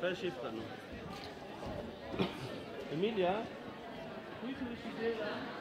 Fai shiftano. Emilia? Qui felicitera?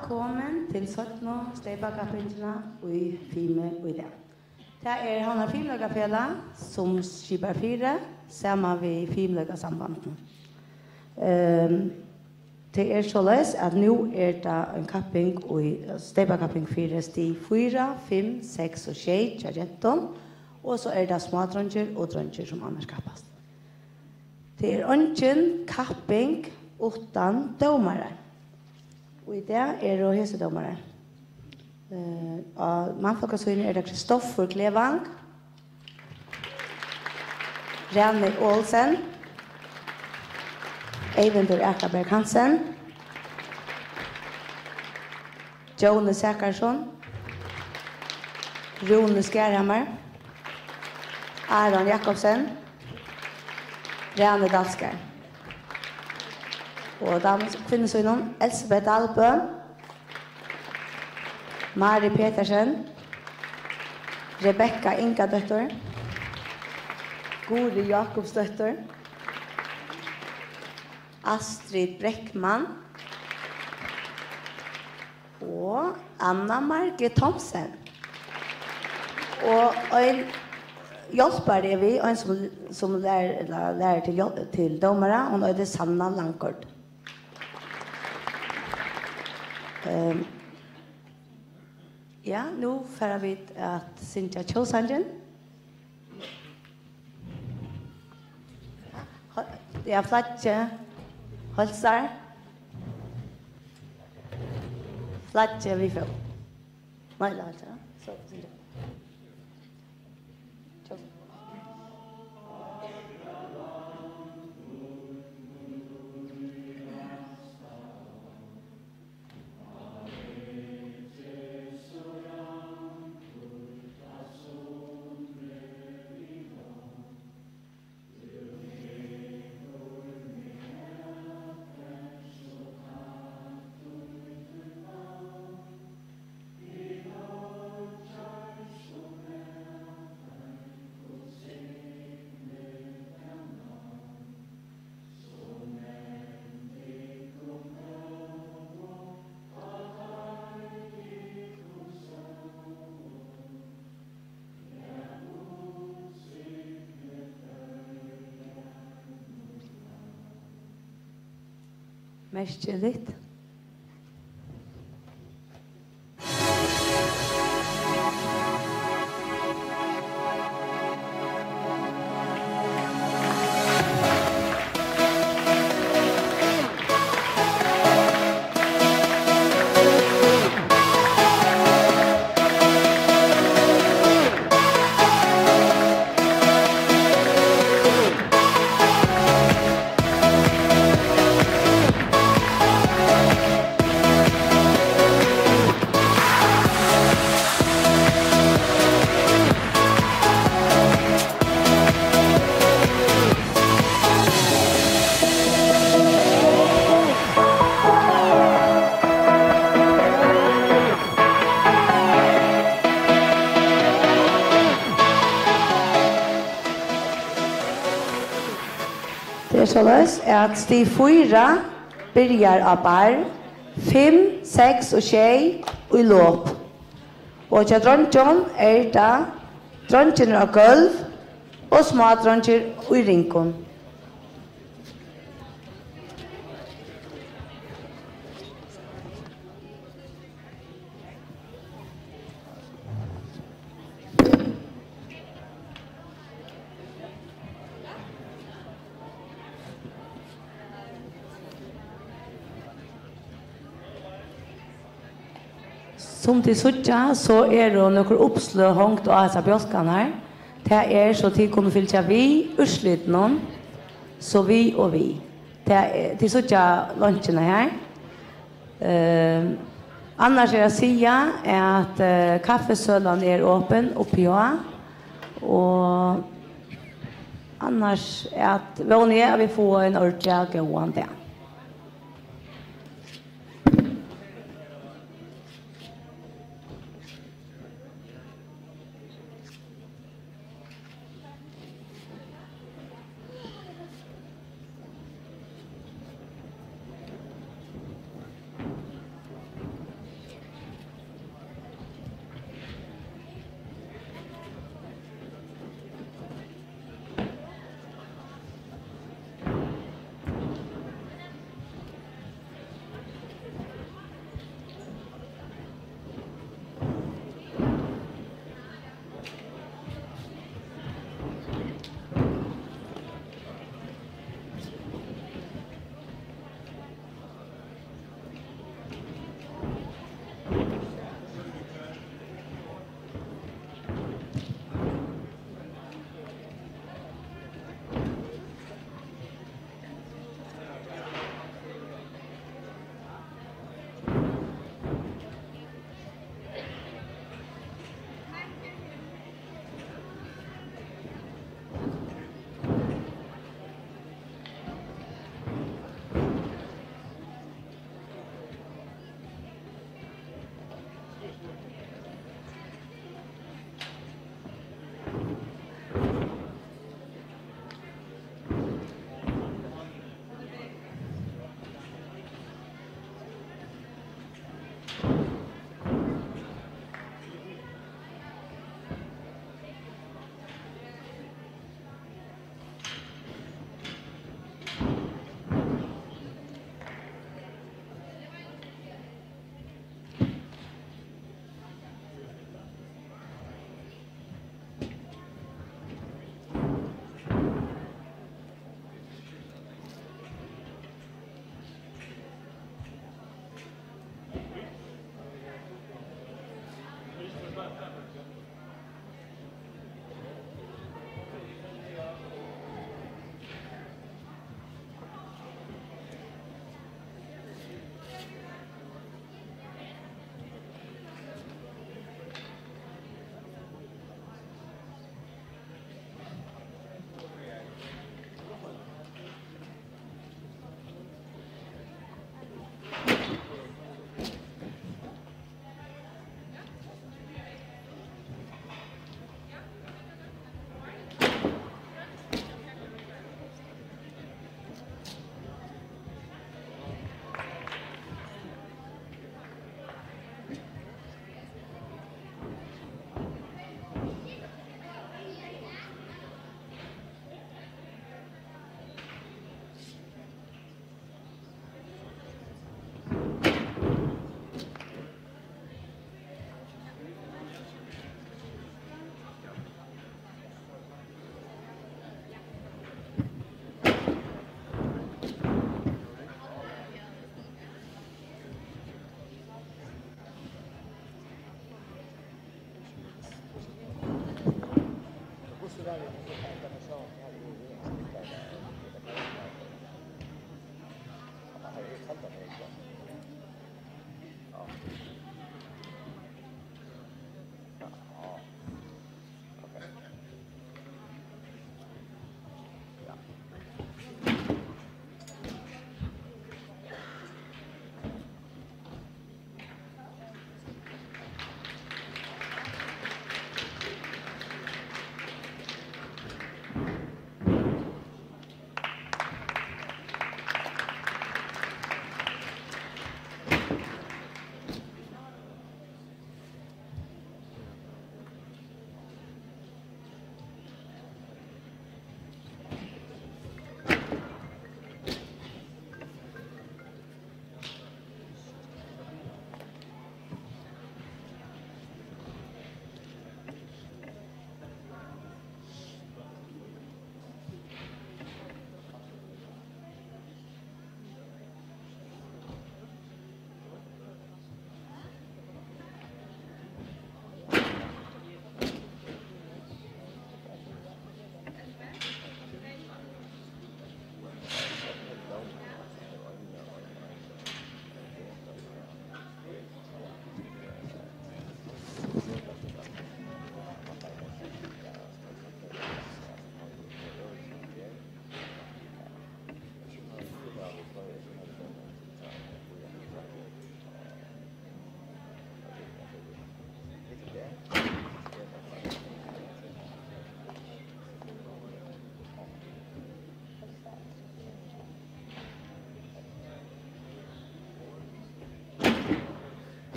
Velkommen til 17. Steipakappingene i Fime og i det. Det Hanna Fimløkafela som skipper 4 sammen med Fimløkasambanden. Det således at nå det en kapping i Steipakapping 4 stig 4, 5, 6 og 6 13, og så det smådronger og dronger som annars kappast. Det ingen kapping utan domare. Og i det det hesedommere. Mannfolkasøyne det Kristoffer Klevang, Rane Olsen, Eivind Erkaberg Hansen, Jone Sakarsson, Rune Skærhammer, Aron Jakobsen, Rane Dalskar. Og da kvinnesøyne Elsebeth Albø, Mari Petersen, Rebecca Inga døtter, Guri Jakobs døtter, Astrid Breckman og Anna Margret Thomsen. Og en hjelper vi, en som lærer til dommere, og det Sanna Langkort. Ja, nu får vi at Cynthia Kjøsangen. Det Flatje Holstar. Flatje vi får. Nej, det så Cynthia. Merkeligt. Det således at stig 4 byrjar av bar, 5, 6 og 6 og i låp. Og til dronjon det dronjen av gulv og små dronjer i rinkon. Som til suttja, så det noen oppslå hongt og asa bjoskan her. Det så til kunne fylltja vi, urslit noen, så vi og vi. Til suttja lunsjene her. Annars jeg sier at kaffesølen åpen oppi og annars at vi får en ordentlig gående der.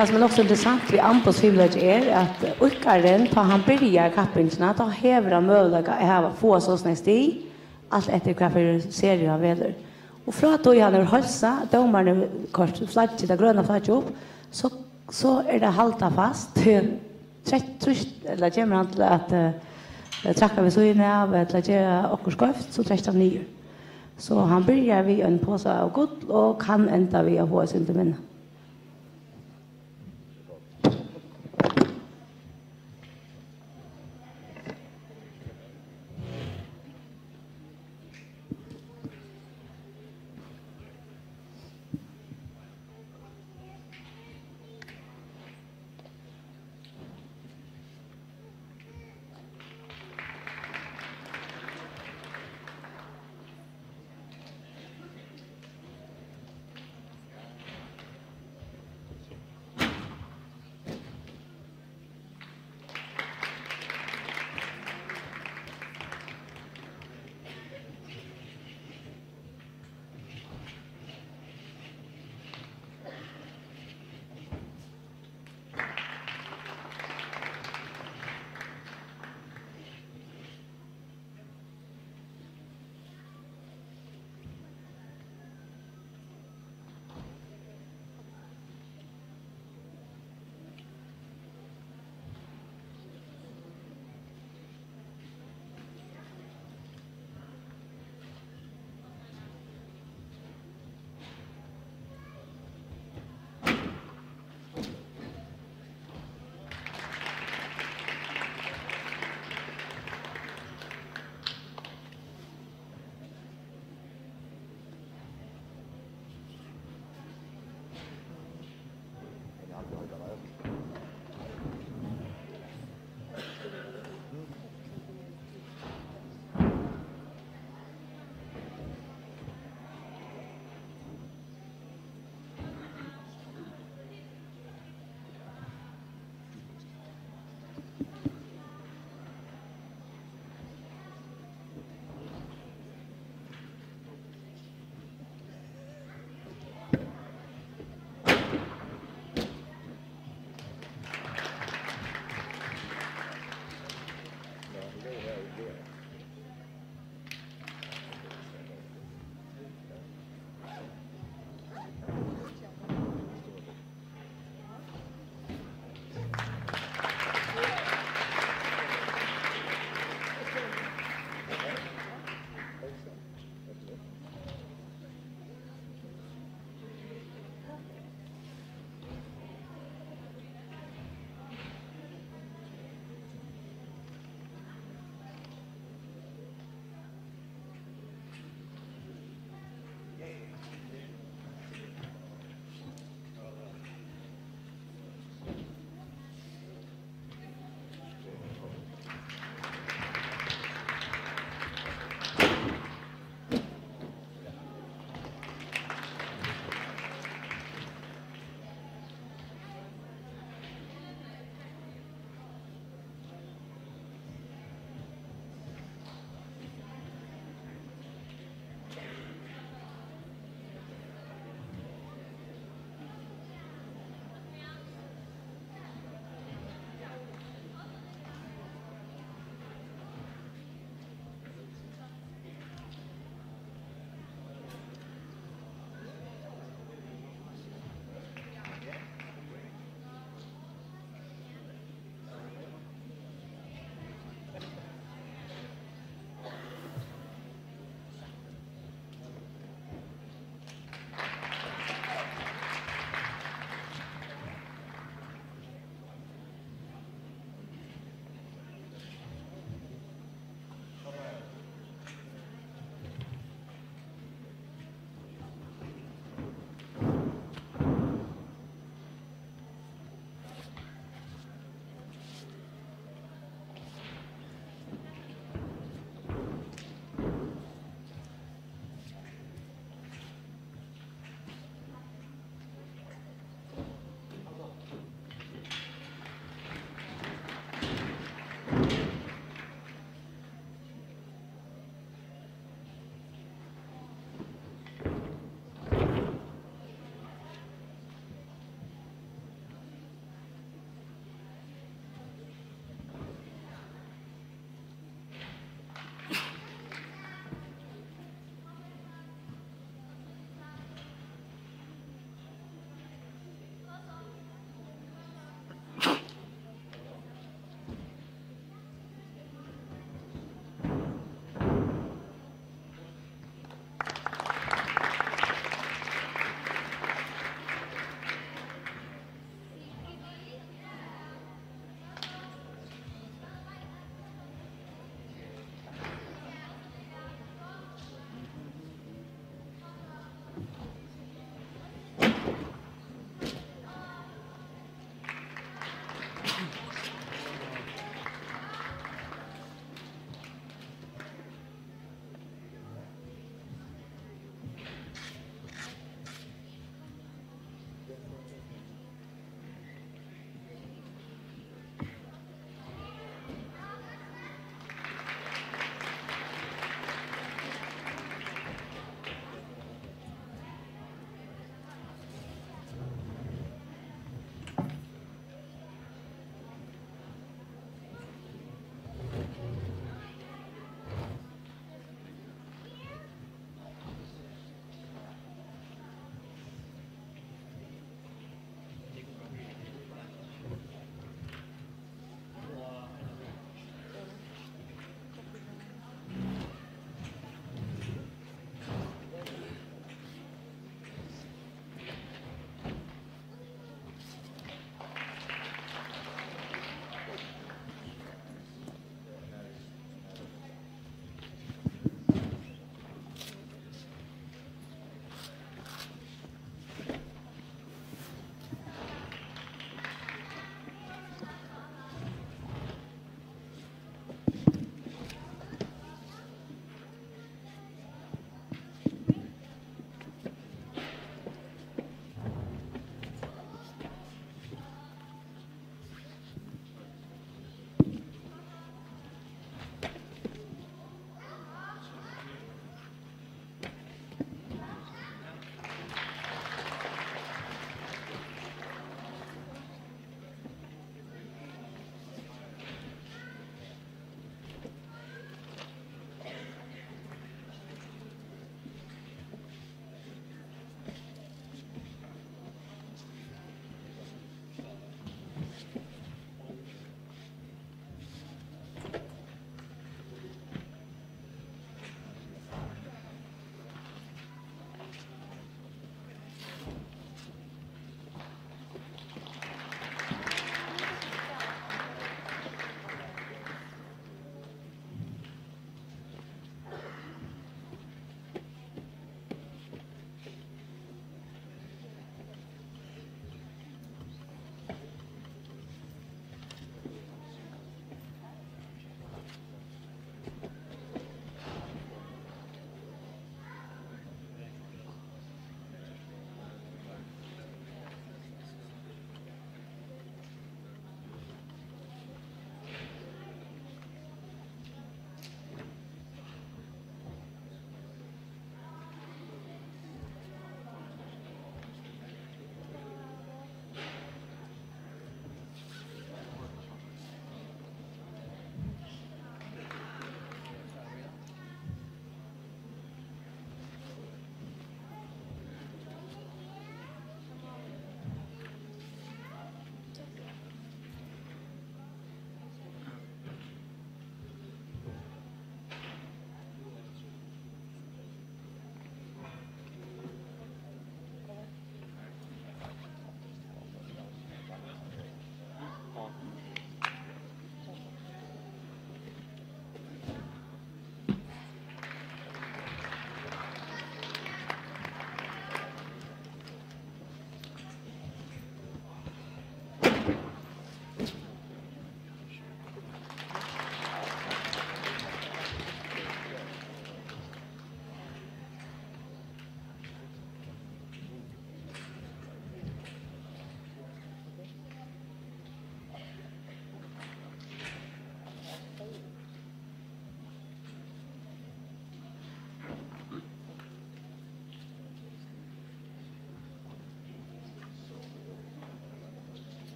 det som är också intressant vid Ampos Fimlage är att Uckaren, tar han börjar kappingsna, tar hävra möjliga att få så snäst i, allt efter vad för serier av väder. Och från att då han är hälsa, domarna kort flagget, det gröna flagget upp, så är det halta fast. 30 eller kommer han till att tracka vid så inne av att göra ockerskoft, så 39. Så han börjar vid en påse av gott och kan ända vid att få oss inte minna.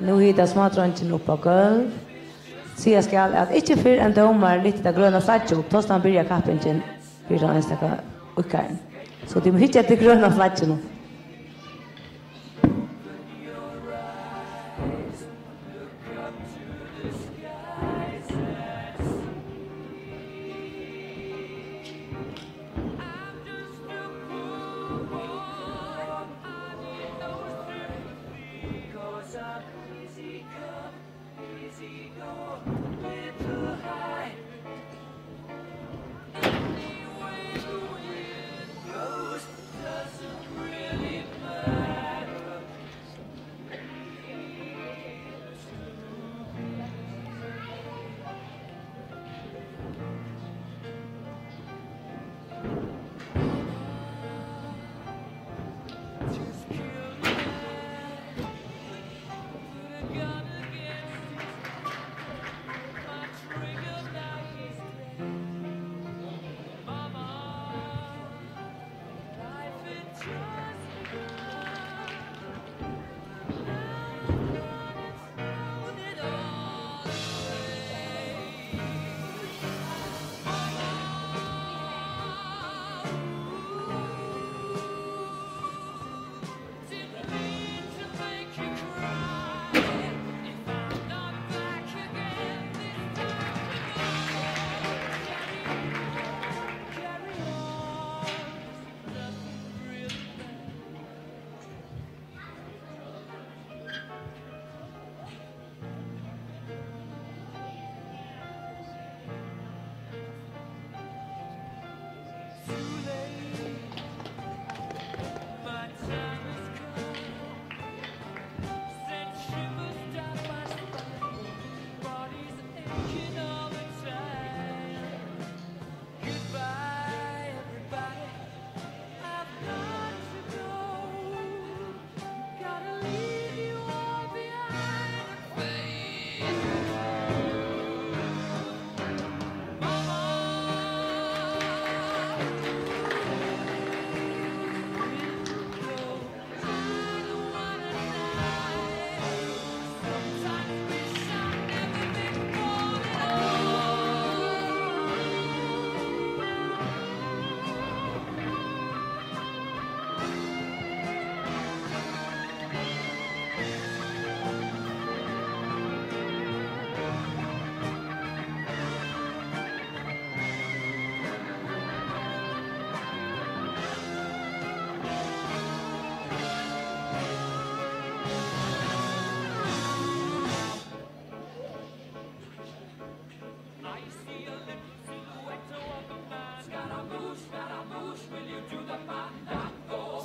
nu hittar småtronchen upp på gulv. Så jag ska att inte för en domare lite där gröna flaggan upp. Tostan börjar kappingen för den enstaka uckaren. Så de hittar det gröna flaggan.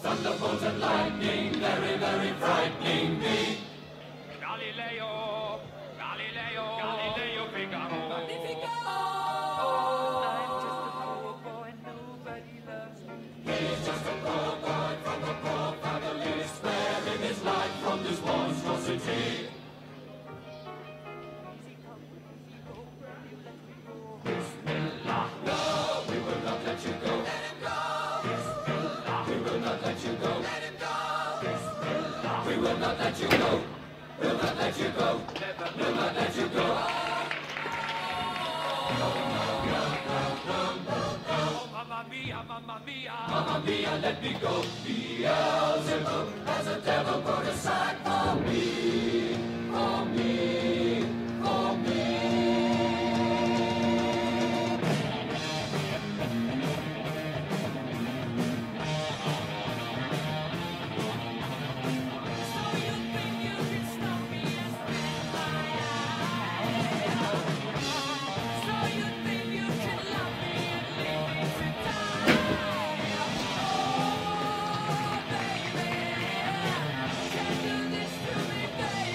Thunderbolt and lightning, very, very frightening me. Galileo, Galileo, Galileo Figaro. Magnifico! I'm just a poor boy, nobody loves me. He's just a poor boy from a poor family, sparing his life from this monstrosity. Bismillah, no, we will not let you go. Let him go. Bismillah, we will not let you go. Let him go. Bismillah, we will not let you go. We'll not let you go. We'll not let you go. Mamma mia, mamma mia. Mamma mia, let me go. Beelzebub has a devil put aside for me, for me, for me. So you think you can stop me and spit my eye? So you think you can love me and leave me to die? Oh, baby, can you do this to me, baby?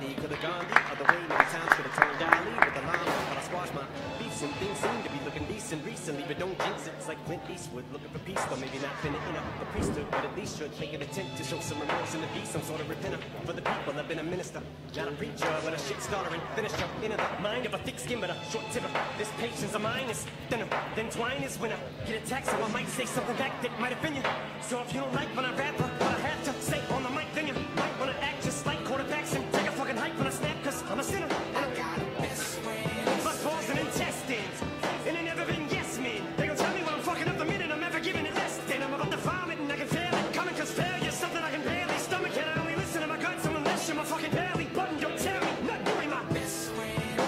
Gandhi. Could have gone the other way many times. Could have turned Dali with the llama. But I squashed my beefs and things seem to be looking decent recently. But don't jinx it. It's like Clint Eastwood looking for peace. Though maybe not finna in the priesthood. But at least should make an attempt to show some remorse and to be some sort of repenter. For the people, I've been a minister. Not a preacher, but a shit starter and finisher. Into the mind of a thick skin, but a short tipper. This patience of mine is thinner than twine is when I get attacked. So I might say something back that might offend you. So if you don't like when I rap, but I have to stay on the mic, then you might wanna act just like quarterbacks and take a fucking hike when I snap, cause I'm a sinner. I got a best friend. Blood, balls, and intestines. And they never been yes men. They gon' tell me when I'm fucking up the minute I'm ever giving it less than. I'm about to vomit and I can feel it coming, cause failure's something I can barely stomach. And I only listen to my guts unless you're my fucking belly button. Don't tell me, not doing my best friend.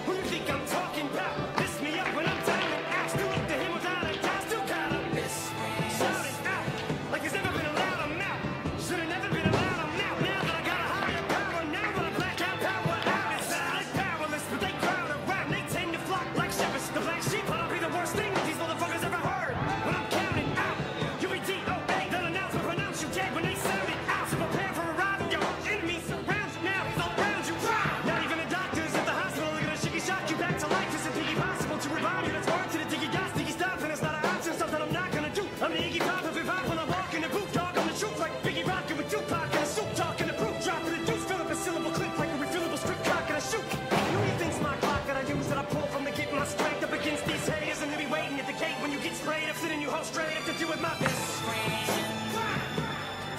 Who you think I'm talking about? Lift me up when I'm down and out. Still look to him without a doubt. Still got a best friend. Shout it out like it's never been allowed. I'm out. Should've never been allowed. I'm out. Now that I got a higher power, now when I black out power out. It's I'm powerless, but they crowd around. They tend to flock like shepherds. The black sheep, I'll be the worst thing these motherfuckers ever heard. When I'm counting out, you'll be DOA. They'll announce and pronounce you dead when they sound it out. So prepare for a ride. Your enemy surrounds you now. He's all around you. Not even the doctors at the hospital are gonna shiggy shock you back to life. It's impossible to revive you. That's hard to the diggy gas, diggy stop, and it's not an option. Something I'm not gonna do. I'm the Iggy Pop of hip hop when I walk in the booth. Dog on the truth like Biggie rockin' with Tupac and a soup talk and a proof. Dropping the deuce, fill up a syllable clip like a refillable strip cock and I shoot. Who do you think's my clock that I use that I pull from to get my strength up against these haters and to be waiting at the gate when you get sprayed up, sitting you hold straight up to do with my best friend.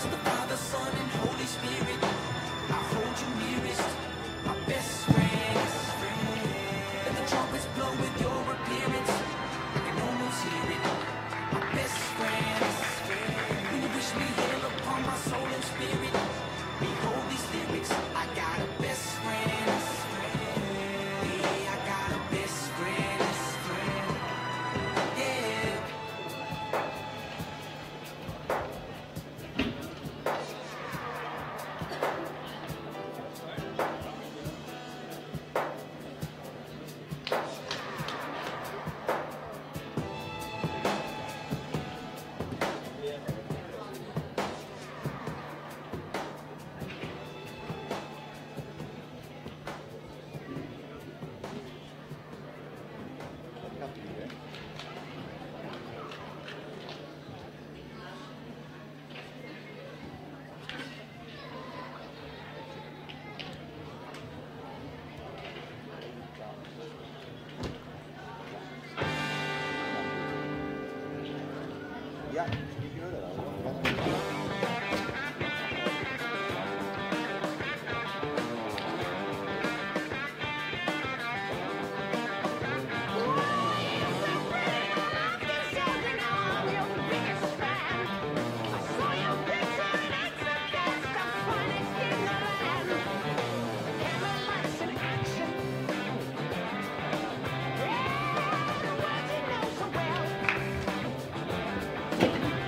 To the Father, Son, and Holy Spirit, I hold you nearest, my best friend. Let the trumpets blow with your appearance, I can almost hear it, my best friend. When you wish me hail upon my soul and spirit, behold these lyrics, I got a best friend. Yeah, I got a best friend. Yeah. Ja, ik hoor dat al. Yeah.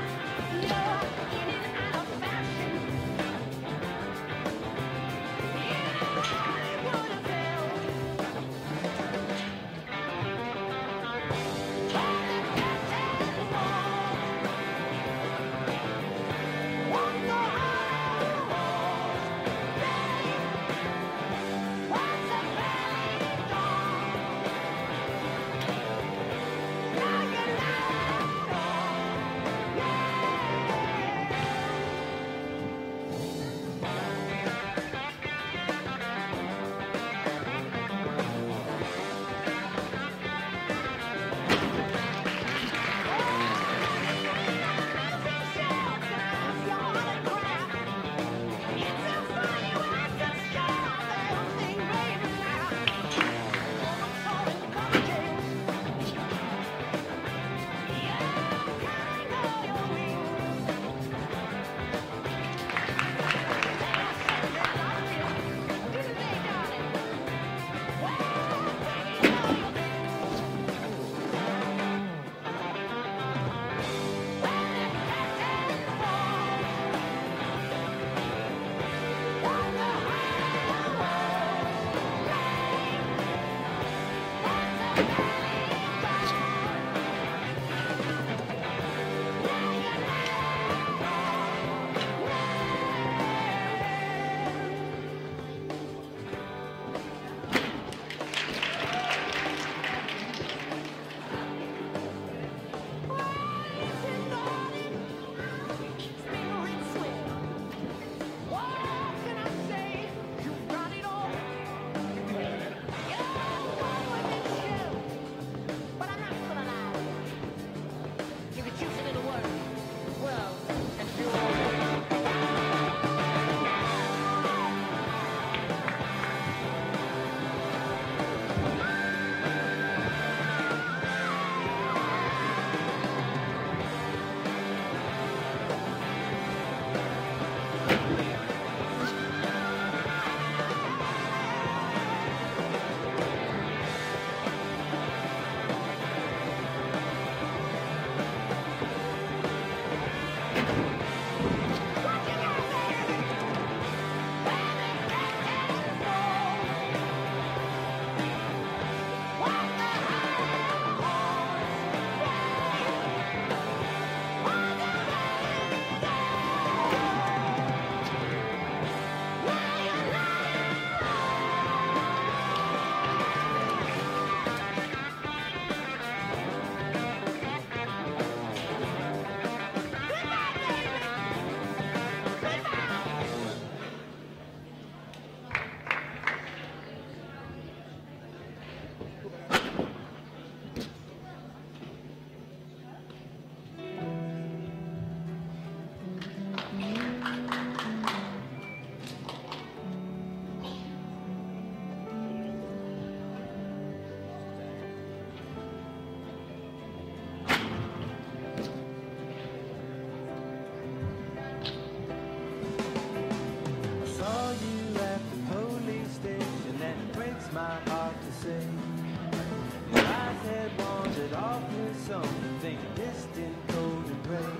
something distant, cold and gray.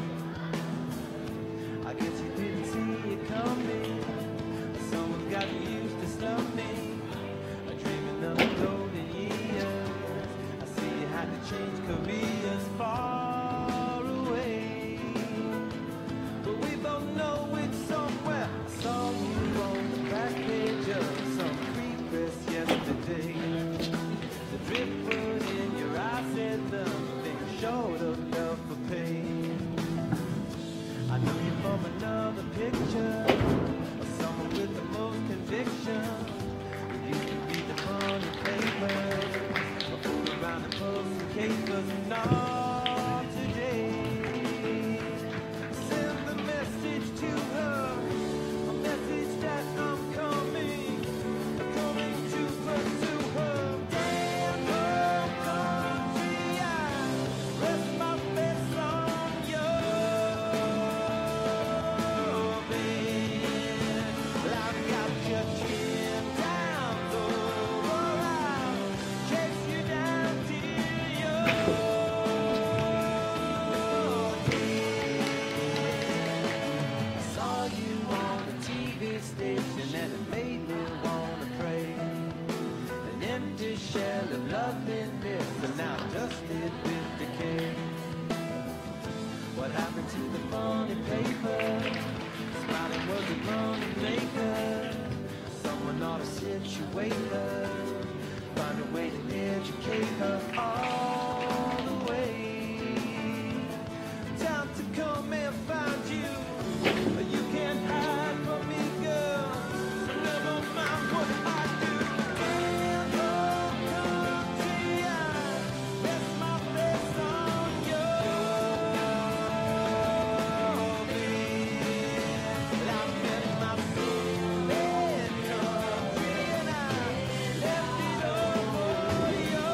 I guess you didn't see it coming. Someone's got used to slumming, dreaming of the golden years. I see you had to change careers far away, but we both know it's somewhere. I saw you on the back page of some free press yesterday. The driftwood in your eyes said nothing short of love for pain. I know you from another picture of someone with the most conviction. You used to read the funny papers, or fool around the post and capers. Not today. Send the message to her, a message that I'm coming to pursue her. Damn home country, I rest my face on you. I've got your chin down, though I'll chase you down till you're I saw you on the TV station and it made me wanna pray. An empty shell of loveliness and now dusted with decay. What happened to the funny paper? Smiling was a money maker. Someone ought to situate her, find a way to educate her all the way. Time to come and find you. You can't hide from me, girl. So never mind what I do. In home country, I rest my face on you. I'm in my bed country and I left it all for you.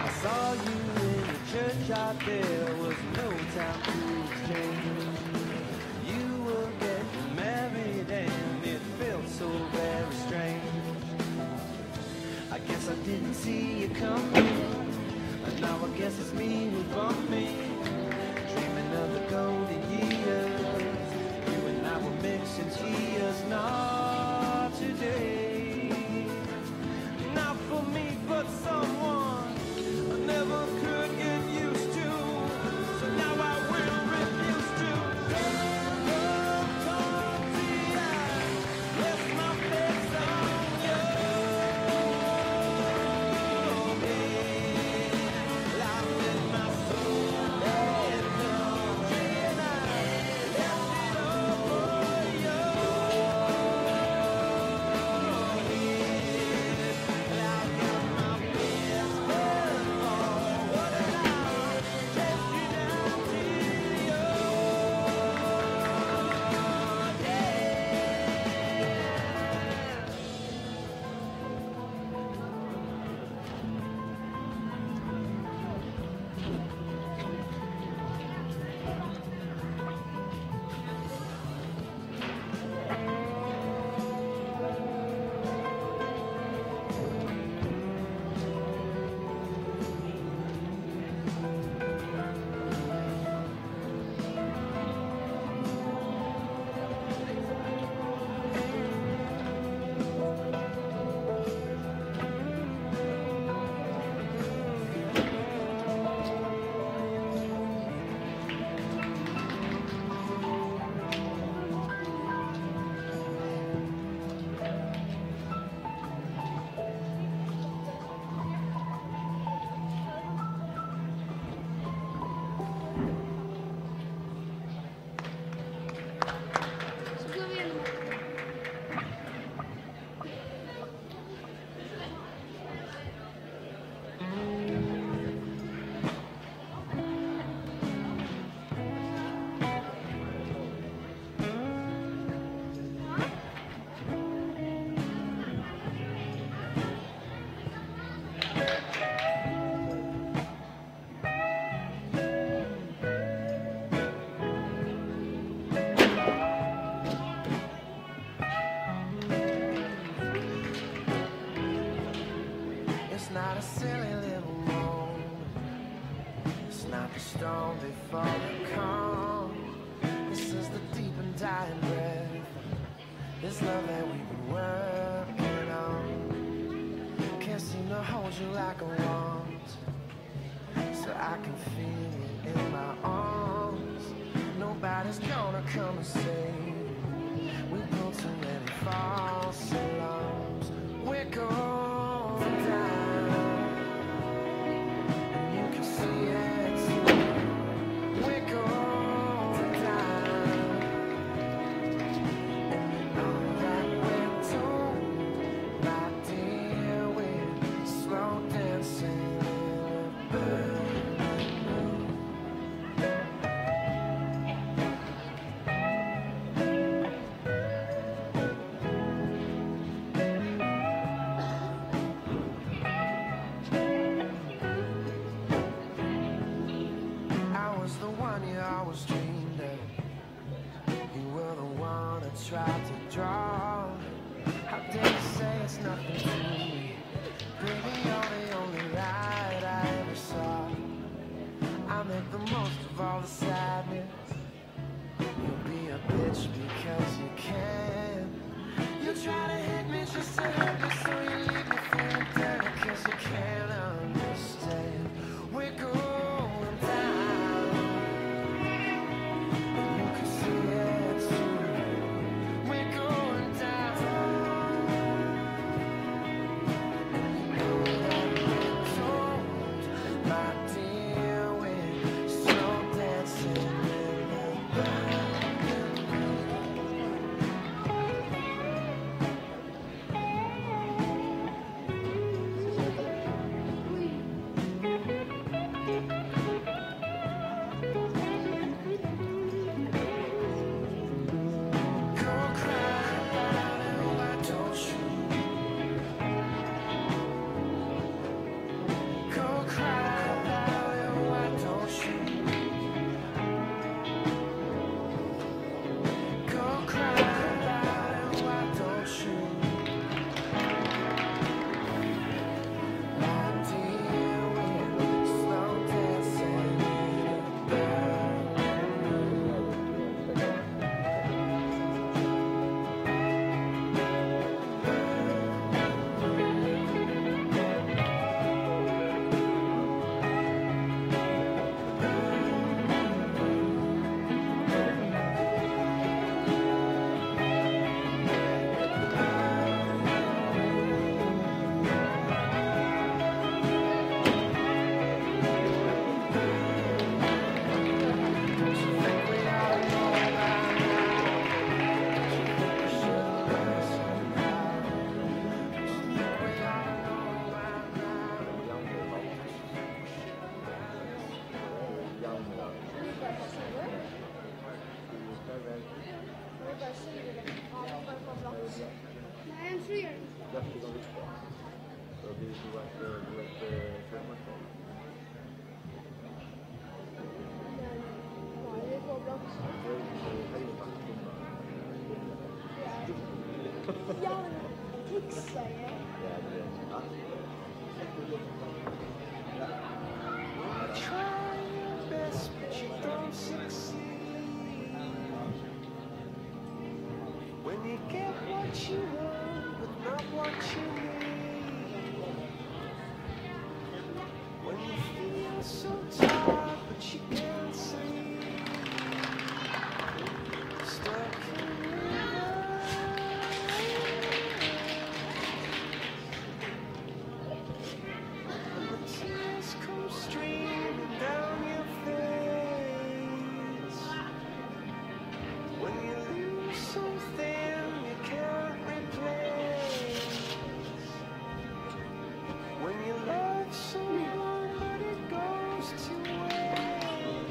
I saw you in the church out there, was no time to exchange. You were getting married and it felt so very strange. I guess I didn't see you coming, and now I guess it's me who bumped me. Dreaming of the golden years, you and I were mixing tears. Not today, not for me, but someone I never could get used to. tried to draw. How dare you say it's nothing to me? Baby, you're the only light I ever saw. I make the most of all the sadness. You'll be a bitch because you can. You try to hit me just to hurt me, so you leave me feeling dirty cause you can't understand. We're going down. You can see it too. We're going down. And you know that we're told, my dear, we're slow dancing in the back. Try your best, but you don't succeed. When you get what you want, but not what you need. When you feel so tired, but you can't sleep. Stuck in reverse. And the tears come streaming down your face. When you lose something you can't replace. When you love someone but it goes to waste.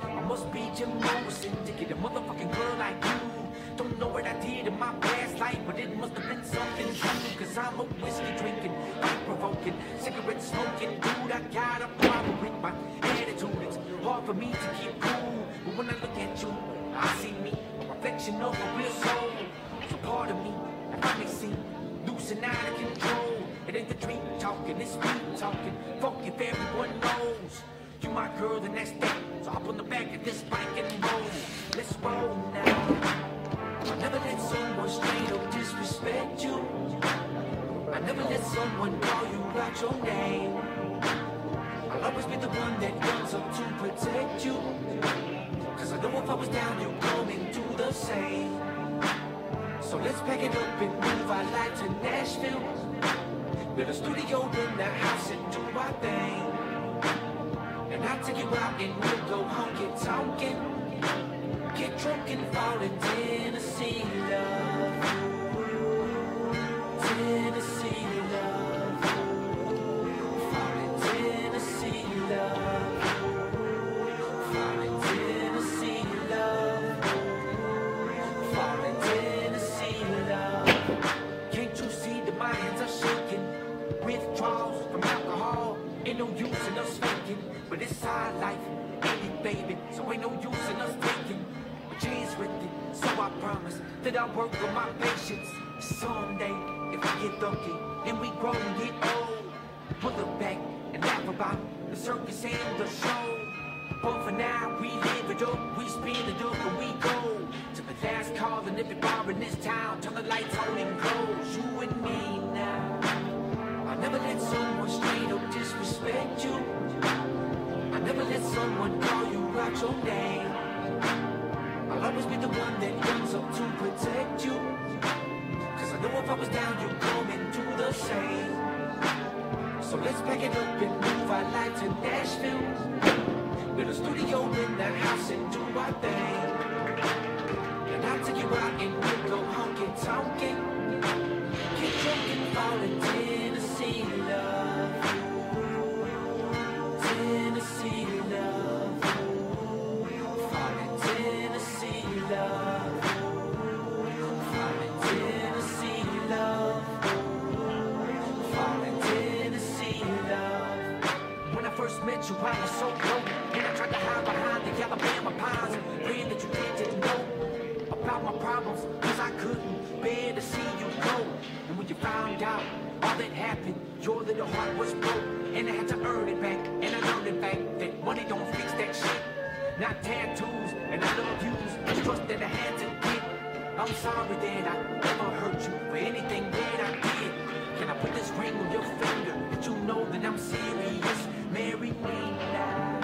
I must be Jim Morrison to get a motherfucking girl like you. Don't know what I did in my past life, but it must have been something true. Cause I'm a whiskey drinking, thought provoking, cigarette smoking dude. I got a problem with my attitude. It's hard for me to keep cool. But when I look at you, I see me, a reflection of a real soul. So part of me, I finally see, loose and out of control. It ain't the dream talking, it's me talking. Fuck if everyone knows. You my girl, and that's that. So hop on the back of this bike and roll. Let's roll now. I never let someone straight up disrespect you. I never let someone call you out your name. I'll always be the one that comes up to protect you. Cause I know if I was down, you'd come and do the same. So let's pack it up and move our life to Nashville. Build a studio in the house and do our thing. And I'll take you out and we'll go honky tonkin'. Get drunk and fall in Tennessee love. Tennessee love. Fall in Tennessee love. Fall in Tennessee love. Fall in Tennessee love. Can't you see that my hands are shaking? Withdrawals from alcohol. Ain't no use in us faking. But it's our life, ain't it, baby? So ain't no use in us taking a chance with it. So I promise that I'll work on my patience. Someday, if we get lucky and we grow and get old, we'll look back and laugh about the circus and the show. But for now, we live it up, we spin it up, and we go to the last call and every bar in this town. Turn the lights on and close, you and me now. I never let someone straight up disrespect you. I never let someone call you out your name. I'll always be the one that comes up to protect you. Cause I know if I was down, you'd come and do the same. So let's pack it up and move our life to Nashville. Build a studio in the house and do our thing. And I'll take you out and we'll go honky tonkin'. Get drunk and fall in Tennessee love. Tennessee love. Fall in Tennessee love. Fall in Tennessee love. Fall in Tennessee love. When I first met you, I was so broke, and I tried to hide behind the Alabama pines, praying that you didn't know about my problems, cause I couldn't bear to see you go. And when you found out all that happened, your little heart was broke, and I had to earn it back. And I learned in fact that money don't fix that shit. Not tattoos and I love yous, it's trust that I had to get. I'm sorry that I ever hurt you for anything that I did. Can I put this ring on your finger that you know that I'm serious? Marry me now.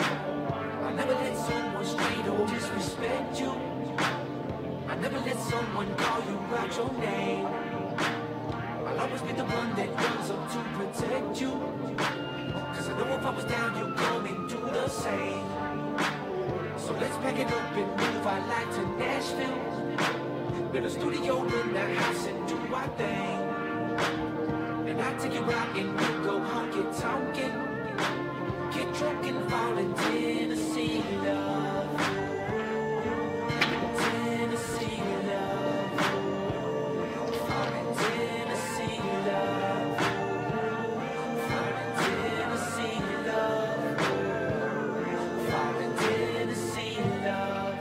I never let someone straight up disrespect you. I never let someone call you out your name. I'll always be the one that comes up to protect you. Cause I know if I was down, you'd come and do the same. So let's pack it up and move our life to Nashville. Build a studio in the house and do our thing. And I'll take you out and we'll go honky tonkin'. Get drunk and fall in Tennessee love. Tennessee love. Fall in Tennessee love. Fall in Tennessee love. Fall in Tennessee love.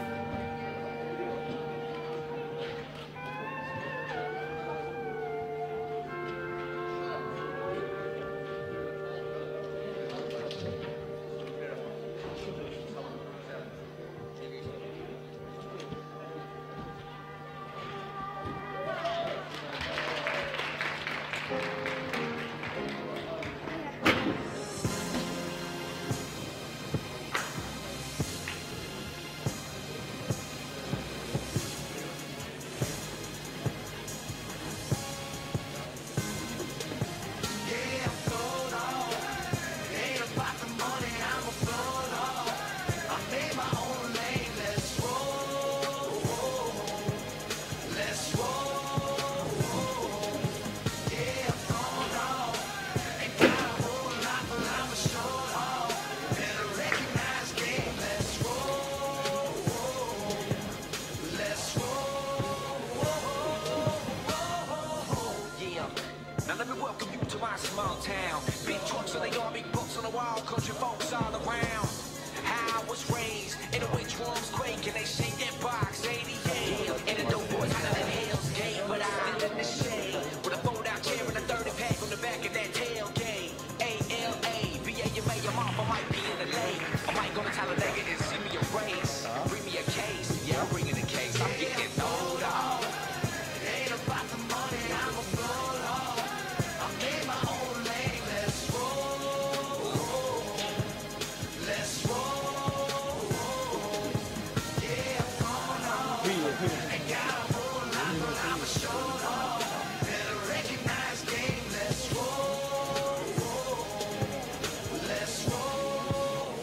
country folks all around. How I was raised, in the way drums quake and they shake that box 88. And the dope boys hotter than Hell's Gate, but I stood in the shade with a fold-out chair and a 30 pack on the back of that tailgate. A-L-A-B-A-M-A, I'm off, I might be in the lake. I might go to Talladega and see me a race. Bring me a case, yeah, I'm bringing a case. I'm getting throwed off. It ain't about the money, I'm a blow off. I made my own lane, let's roll. Let's roll. Yeah, I'm going off. Ain't got a whole lot, but I'm a show off. Better recognize game, let's roll. Let's roll.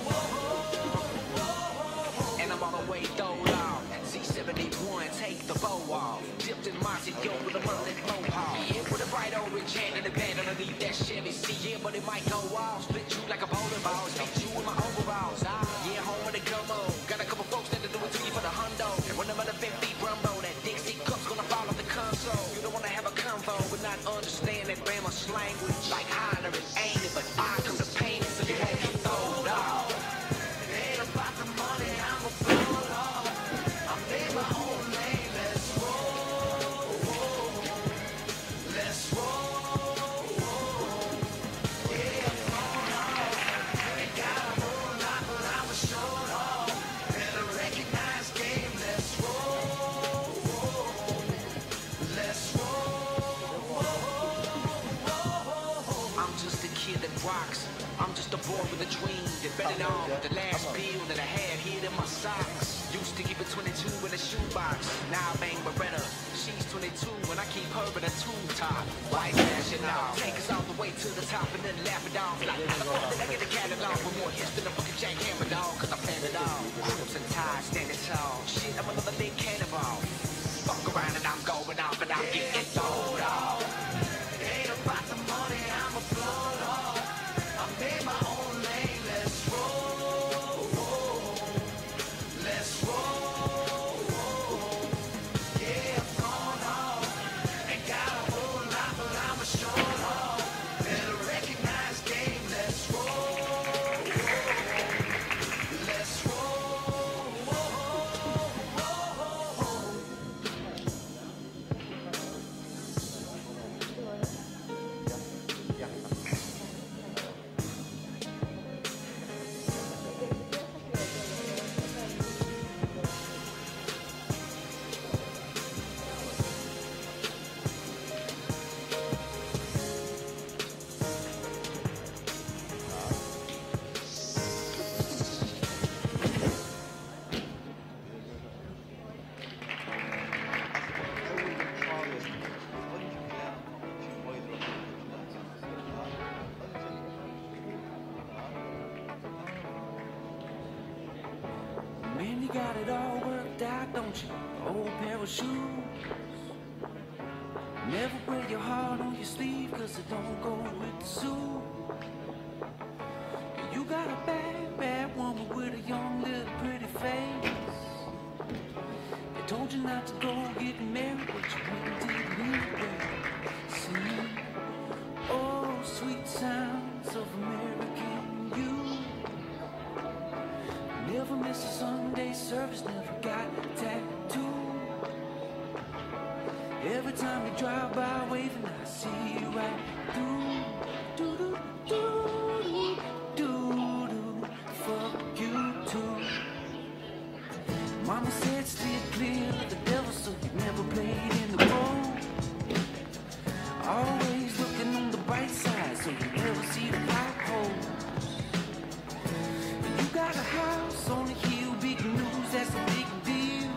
And I'm on the way, throwed off. Z71, take the bow off. Dipped in Mossy, yo, with a mullet mohawk. Yeah, with a bright orange hand in the band underneath that Chevy. See, yeah, but it might go off. Split you like a bowling ball. Split you with my overalls. Yeah, home with a gummo. Got a couple folks that do it to me for the hundo. And when I'm at a 50 Brumbo, that Dixie cup's gonna fall off the console. You don't wanna have a convo, but not understand that Bama's language. Like Honor and Amy, but I come to pain it so you won't get throwed off. It ain't about the money, I'm a blow off. I made my own lane, let's roll. Let's roll. Yeah, I'm going off. Ain't got a whole lot, but I'm a show off. Better recognize game, let's roll. Let's roll. I'm just a kid that rocks. I'm just a boy with a dream that bet it on the last bill that I had hid in my socks. Used to keep a 22 in a shoebox. Now I bang Beretta. She's 22 and I keep her in a tube top. White fashion off. Take us all the way to the top and then laugh it off. Like I get the catalog with more hits than a fucking jackhammer dog. Cause I planned it all. Crips and ties standing tall. Shit, I'm another big cannonball. Fuck around and I'm going off and I'm getting thrown off. It ain't about the money, I'm a blow off. I made my own lane, let's roll. Let's roll. Yeah, I'm going off. Ain't got a whole lot, but I'm a show off. Better recognize game, let's roll. Let's roll. Man, you got it all worked out, don't you? Old pair of shoes. Never wear your heart on your sleeve, cause it don't go with the suit. You got a bad, bad woman with a young little pretty face. They told you not to go get married, but you went and did it anyway. See, oh, sweet sounds of American youth. Never miss a Sunday service, never got a tattoo. Every time you drive by waving, I see you right through. Do-do-do-do-do-do. Fuck you too. Mama said stay clear of the devil, so you never played in the role. Always looking on the bright side, so you never see the potholes. You got a house on the hill, big news, that's a big deal.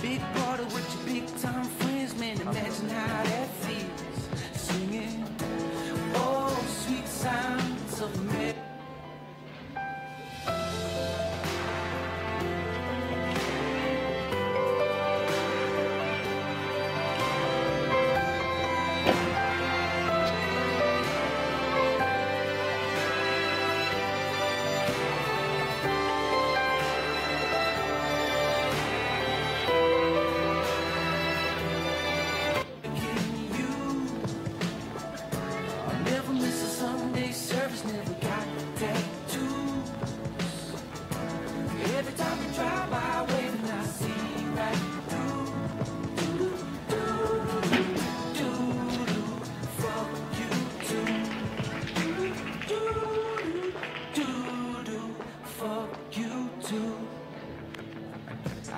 Big party with your big time friends, man, imagine how that feels. Singing, oh, sweet sound.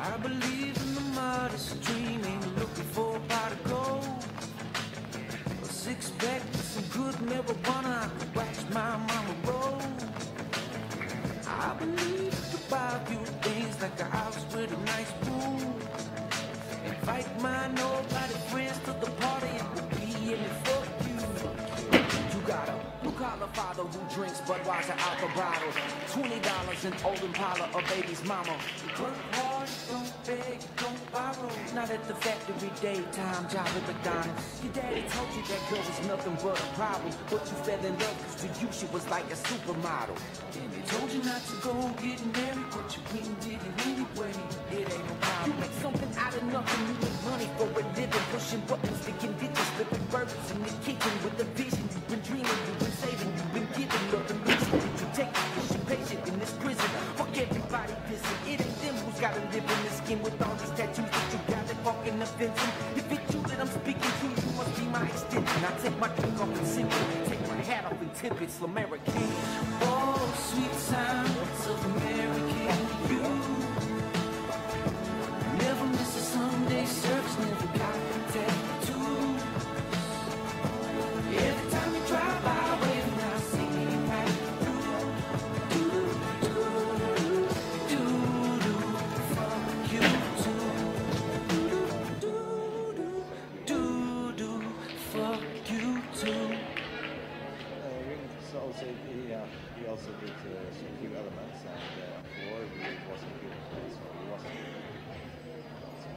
I believe in the modest dream, ain't looking for a pot of gold. A six-pack with some good marijuana, I could watch my mama roll. I believe I could buy a few things like a house with a nice pool. Invite my nobody friends to the party, it would be in it for you. You got a blue-collar father who drinks Budweiser out the bottle. $20 in old Impala, a baby's mama. Work hard, don't beg, don't borrow. Not at the factory, daytime job at McDonald's. Your daddy told you that girl was nothing but a problem, but you fell in love cause to you she was like a supermodel. And they told you not to go get married, but you went and did it anyway. It ain't no problem. You make something out of nothing, you make money for a living, pushing buttons, sticking digits, flipping burgers in the kitchen with a vision. You've been dreaming, you've been saving, you've been giving, nothing reason. Did you take it, cause you're patient in this prison? Fuck everybody dissing, it ain't them who's gotta live in this skin with all these tattoos that you got that fucking offensive. If it's you that I'm speaking to, you must be my extension. I take my drink off and sip it, take my hat off and tip it, American. Oh, sweet sounds of American you. Never miss a Sunday service, never got tattoos. Every time you drive by, waving, I see you right through. Fuck you too. Fuck you too. Rings also, he also did some few elements, and floor he wasn't good, so he wasn't good.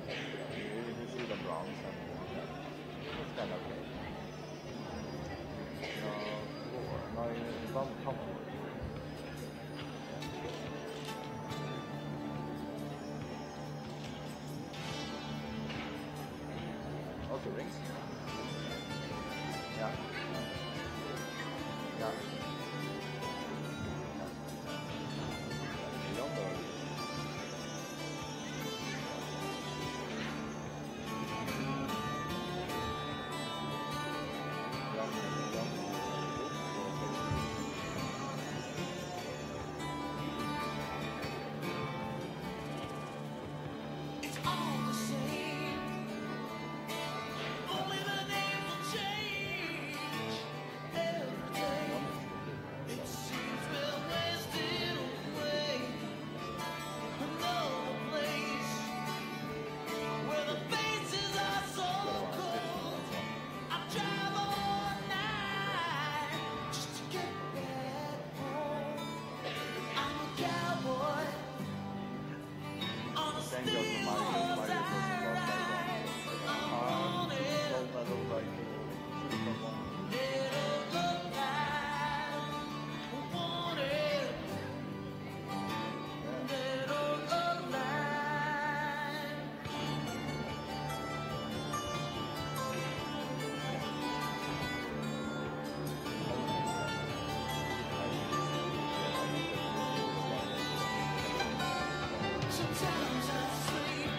You see the drums, and it's kind of okay. No, it's not comfortable. Also rings. Yeah. Yeah. Beyond the It's all the same. Only the name will change every day. It seems we're wasting away. Another place where the faces are so cold. I drive all night just to get back home. I'm a cowboy on a Thank God for Mario was gold medal, Sometimes I sleep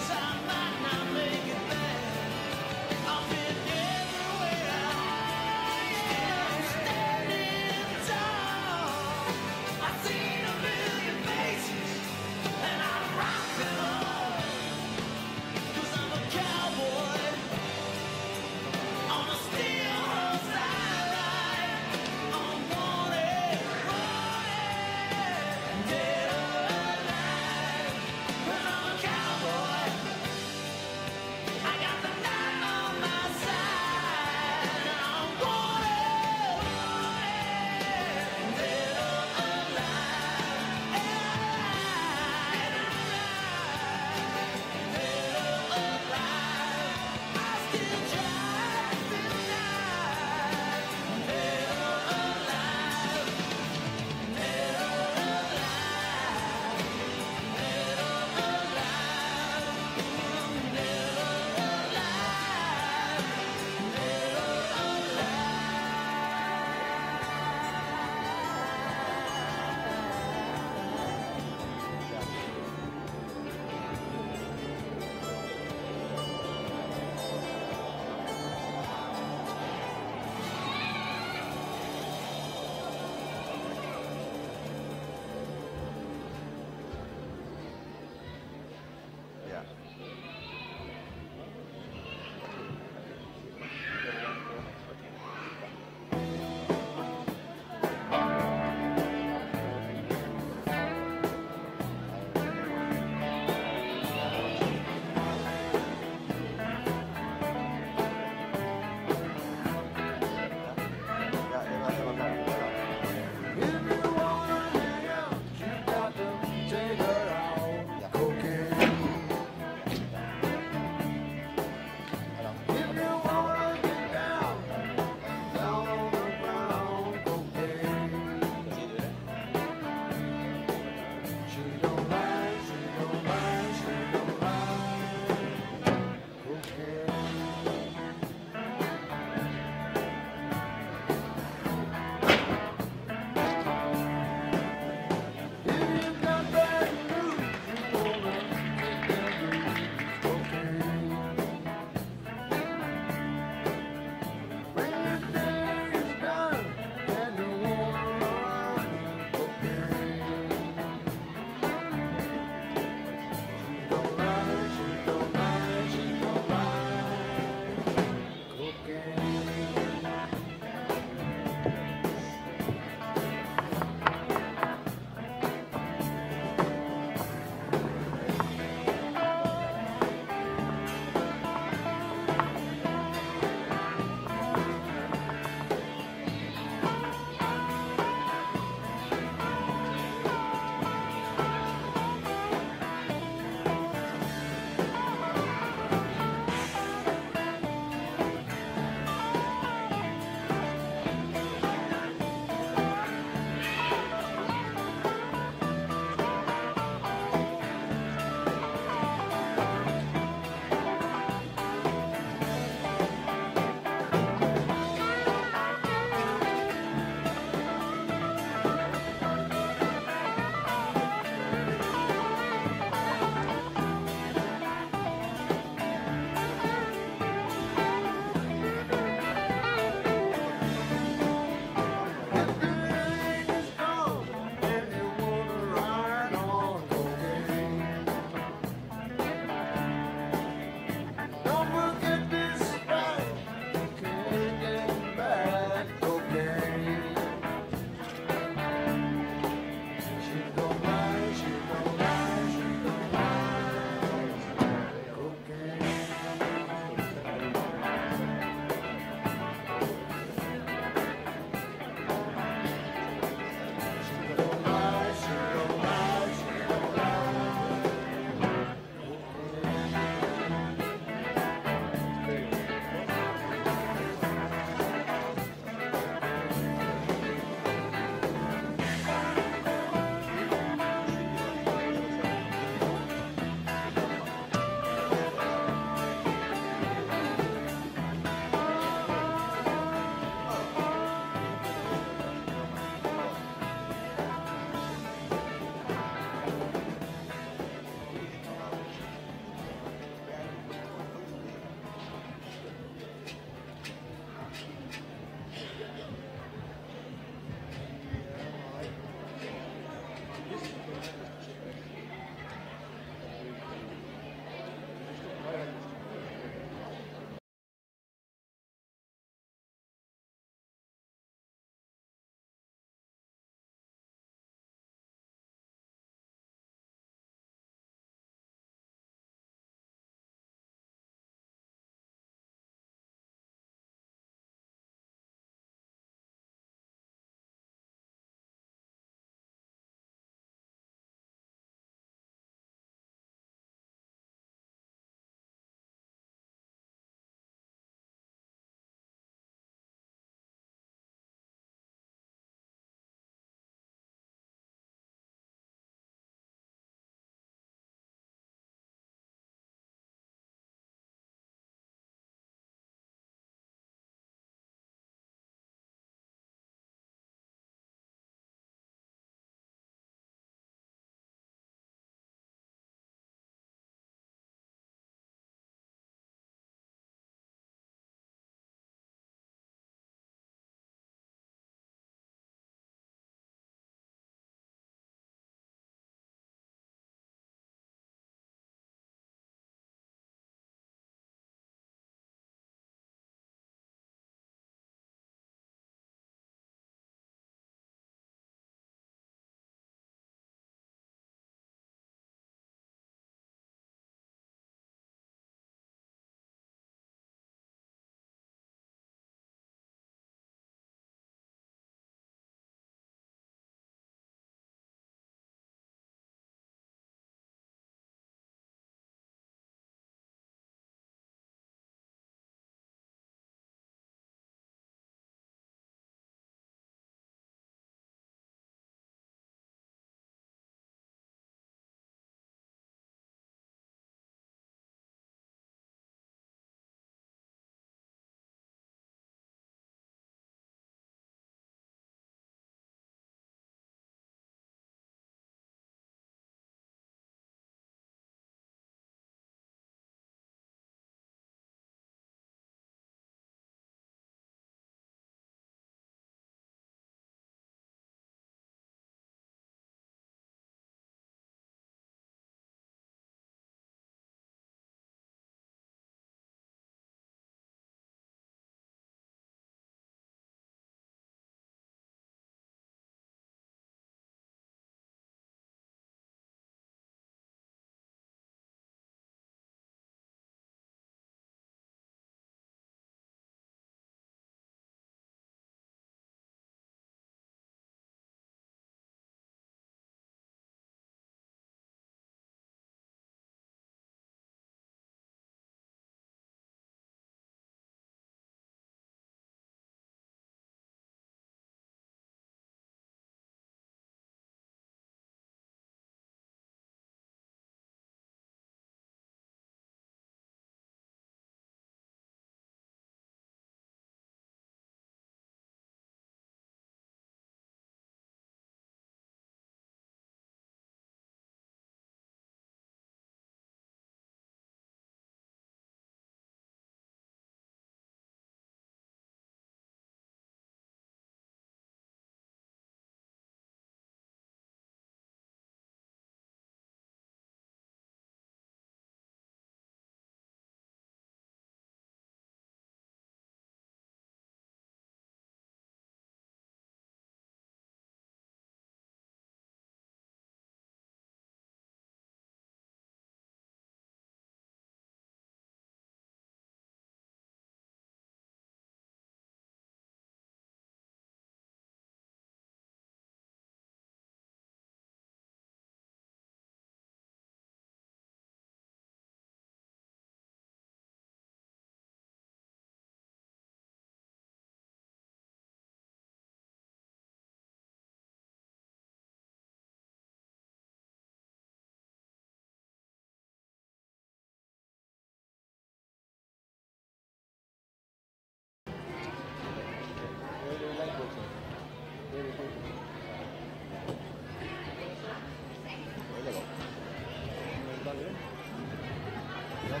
var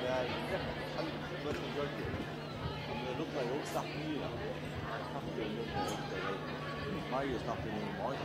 där han var så gott. Det luktar ju också mycket. Mario snappade in i morgon.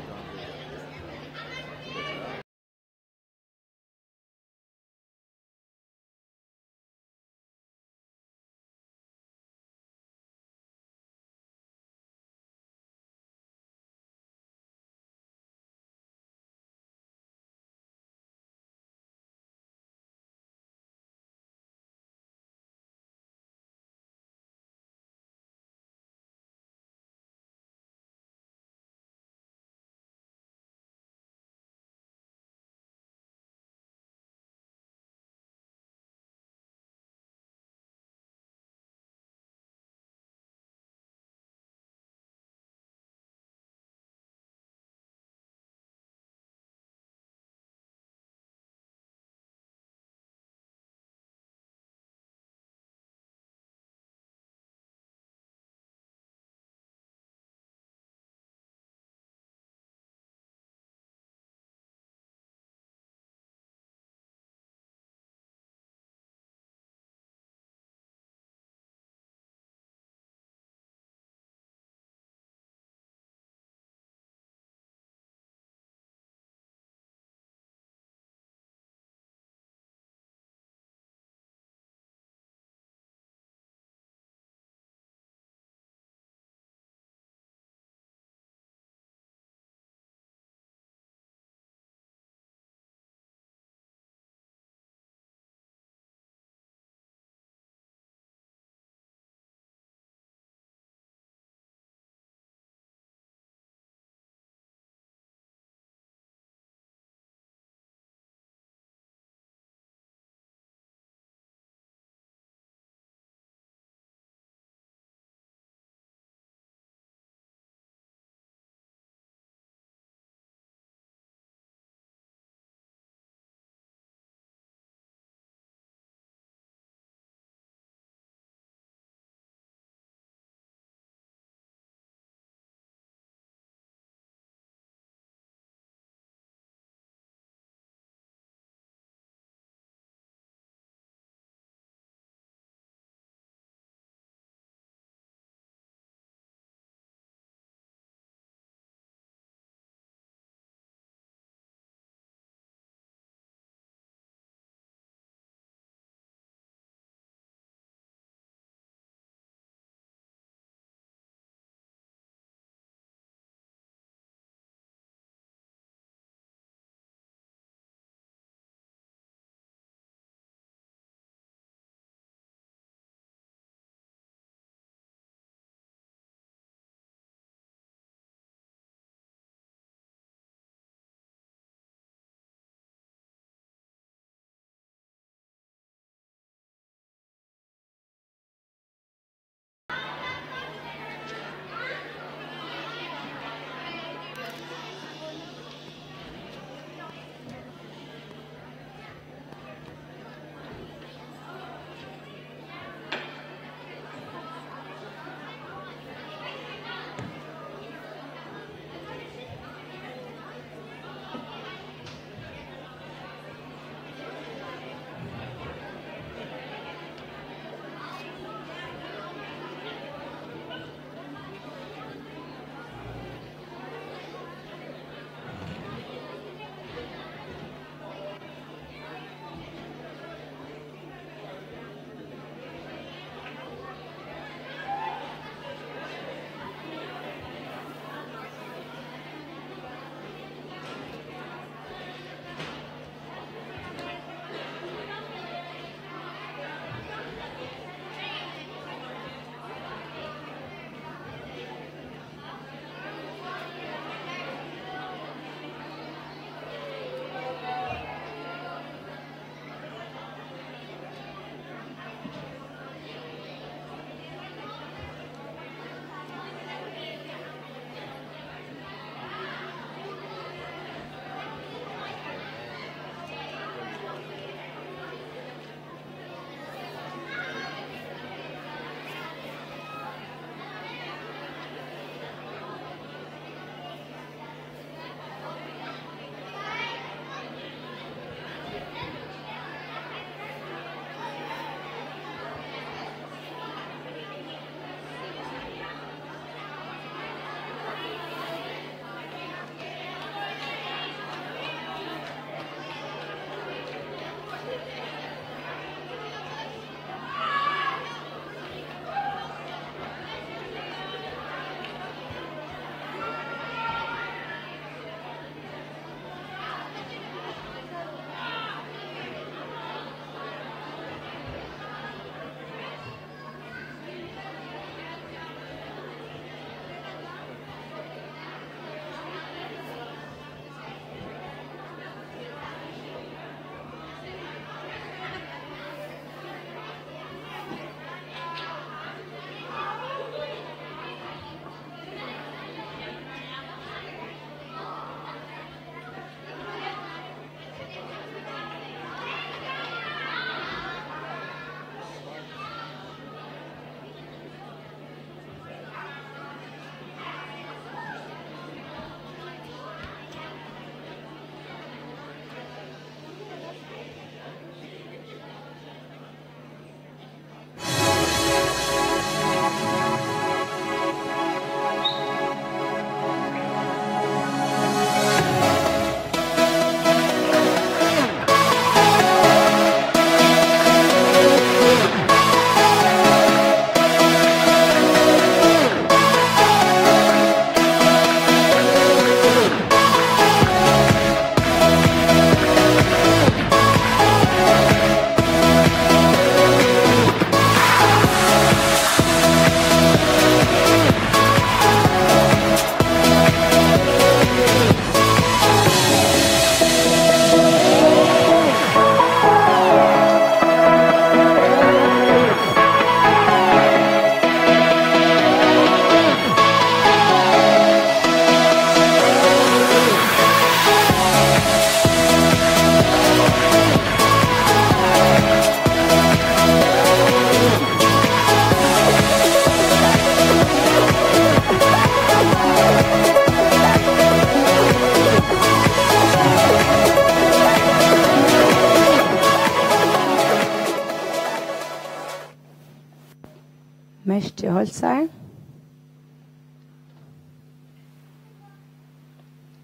Merke Holsar.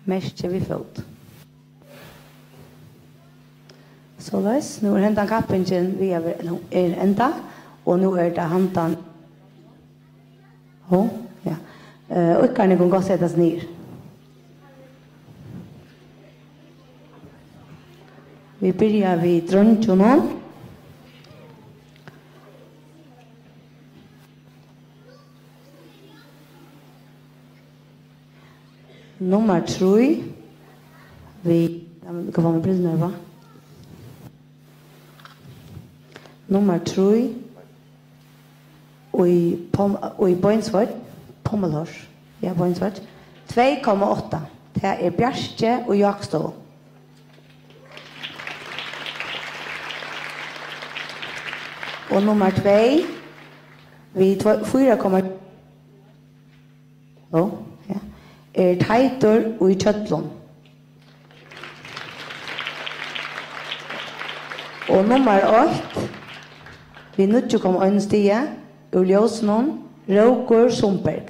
Merke vi fot. Så løs, nu hentan kappingen vi enda, og nu det hantan. Ja. Och kan ni gå och sätta sig ner. Vi börjar vid drönjonen. Nummer 3. Vi kan få med brillorna, va? Nummer 3. Och i Boinsvart. Pommelhors. Ja, Boinsvart. 2,8. Det Bjarke och Jakstå. Och nummer 2. Vi 4,. Ja. Teitur och i Kjötlund. Och nummer 8. Vi 9,1 stige. Ur Ljósnån. Råkur Sundberg.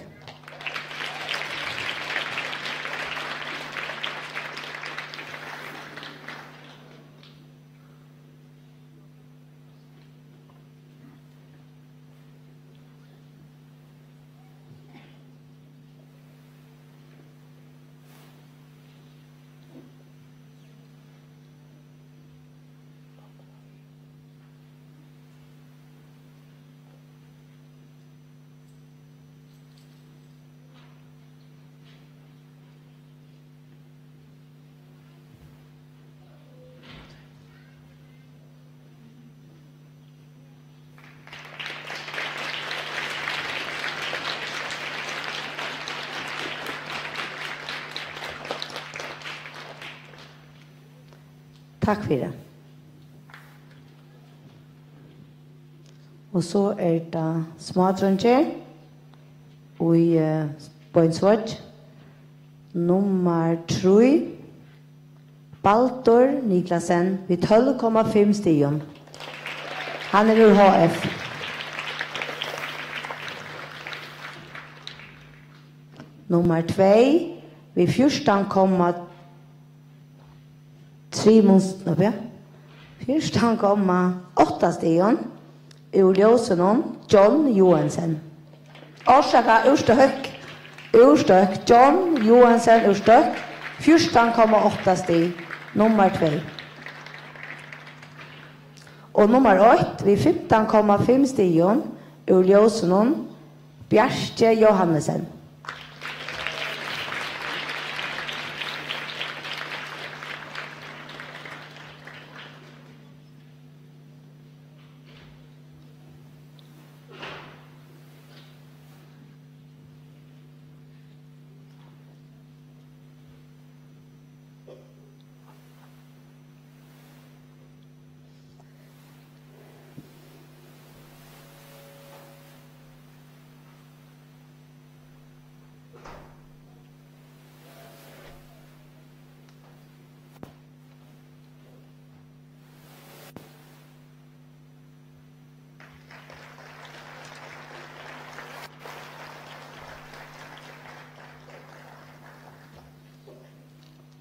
Tack för det. Och så det smådröntjer och i Boinsvart. Nummer 3. Baldur Niklasen vid 12,5 stigen. Han ur HF. Nummer 2. Vid 14,8 stigen. Ur Ljósnån, John Johansen. Orsaka Urstök. John Johansen Urstök. 14,8 stig. Nummer 2. Och nummer 8 vid 15,5 stigen. Ur Ljósnån, Bjarke Johannesen.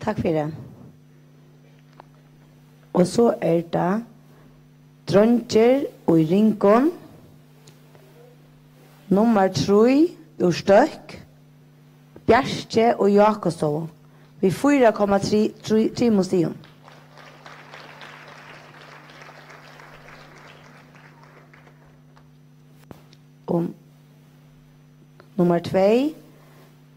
Tack för det. Och så det dröntjer och i Rinkon. Nummer 3 ur Stök. Bjarke och Jakobstov. Vid 4,3 stigen. Och nummer 2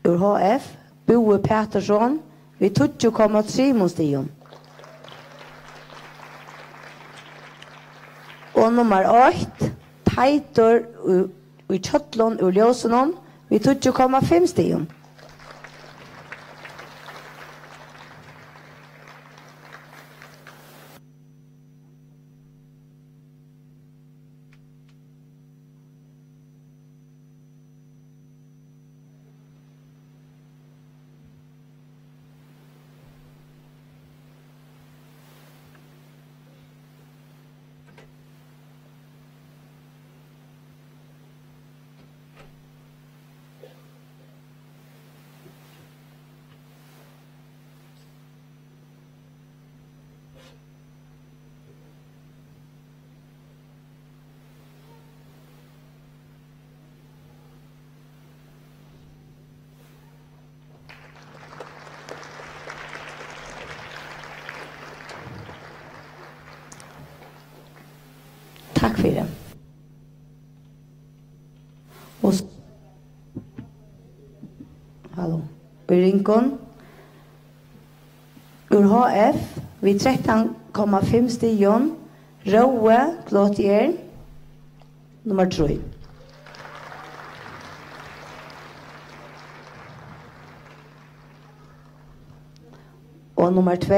ur HF. Boe Pettersson. Vi 20,3 stigen. Och nummer 8. Teitur i Kjötlund ur Ljósnån. Vi 20,5 stigen. Takk for det. Og hallo. Vi ringer ur HF vi 13,5 stigen Roe Clotier nummer 3. Og nummer 2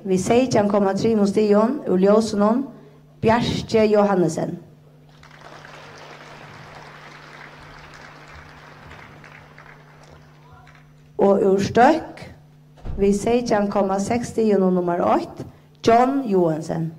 vi 16,3 stigen ur Ljósunon Bjarke Johannesen. Og ur Støkk vi 16,6 stigen og nummer 8 John Johansen.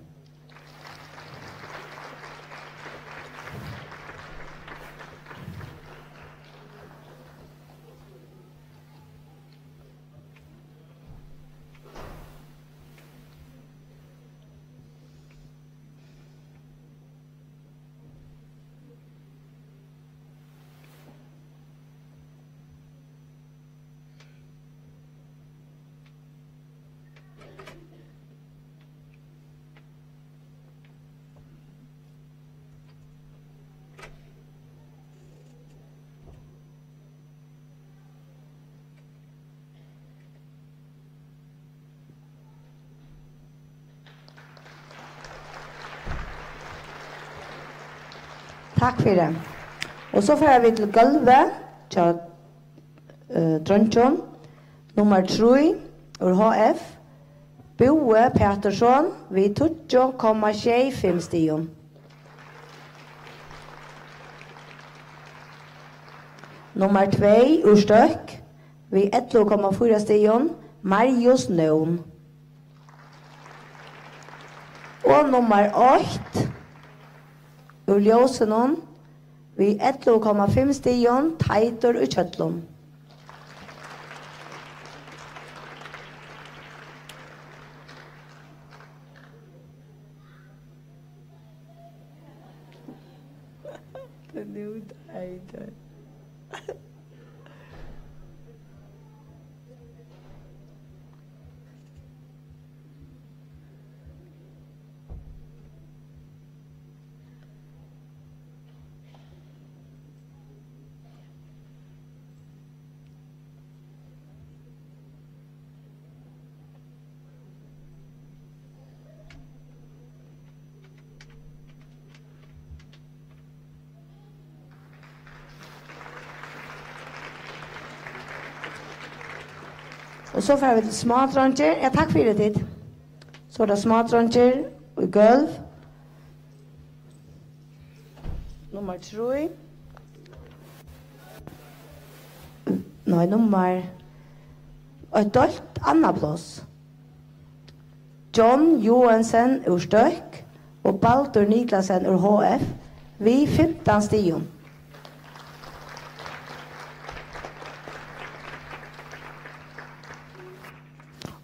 Takk for det. Og så får vi til gulvet til Trondheim, nummer 3, ur HF, Boe Pettersson, vi 20,25 stigen. Nummer 2, ur Støkk, vi 11,4 stigen, Marius Nøen. Og nummer 8, ur Ljósunon, vi 11,5 stigen, Teitur og Kjøtlund. Det er nu Teitur. Og så får vi til smådronjer. Ja, takk for det tid. Så er det smådronjer og gulv. Nummer 3. Nei, nummer... Et dølt annet plass. John Johansen ur Støkk og Baldur Niklasen ur HF. Vi 15 stigen.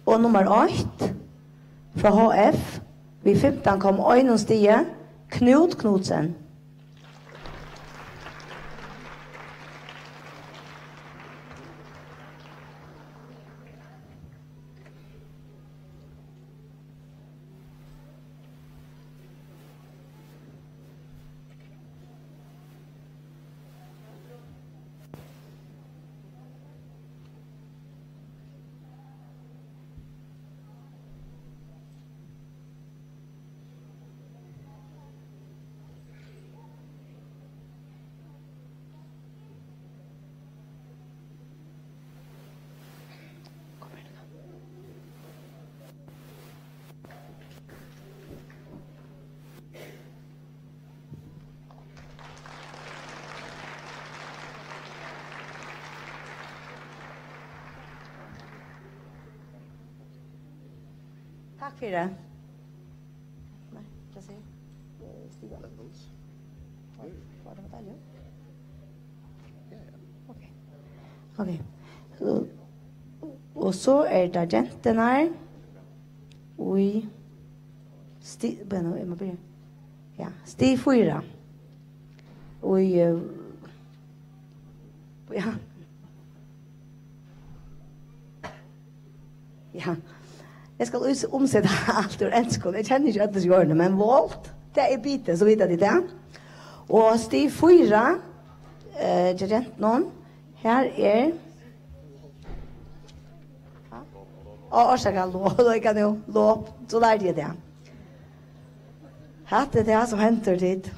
Og nummer 8 fra HF, vi 15,1 stige, Knut Knudsen. Takk for det. Nei, hva sier Stig? Var det medalje? Ok. Og så er det jentene her. Stig 4. Ja. Jeg skal omsette alt ur enskål. Jeg kjenner ikke at det gjør det, men Volt. Det är bite, så vidare det. Och stig 4, gerent någon, här är orsaka då kan jag låp, så lärde jag det. Hatt det som händer dit.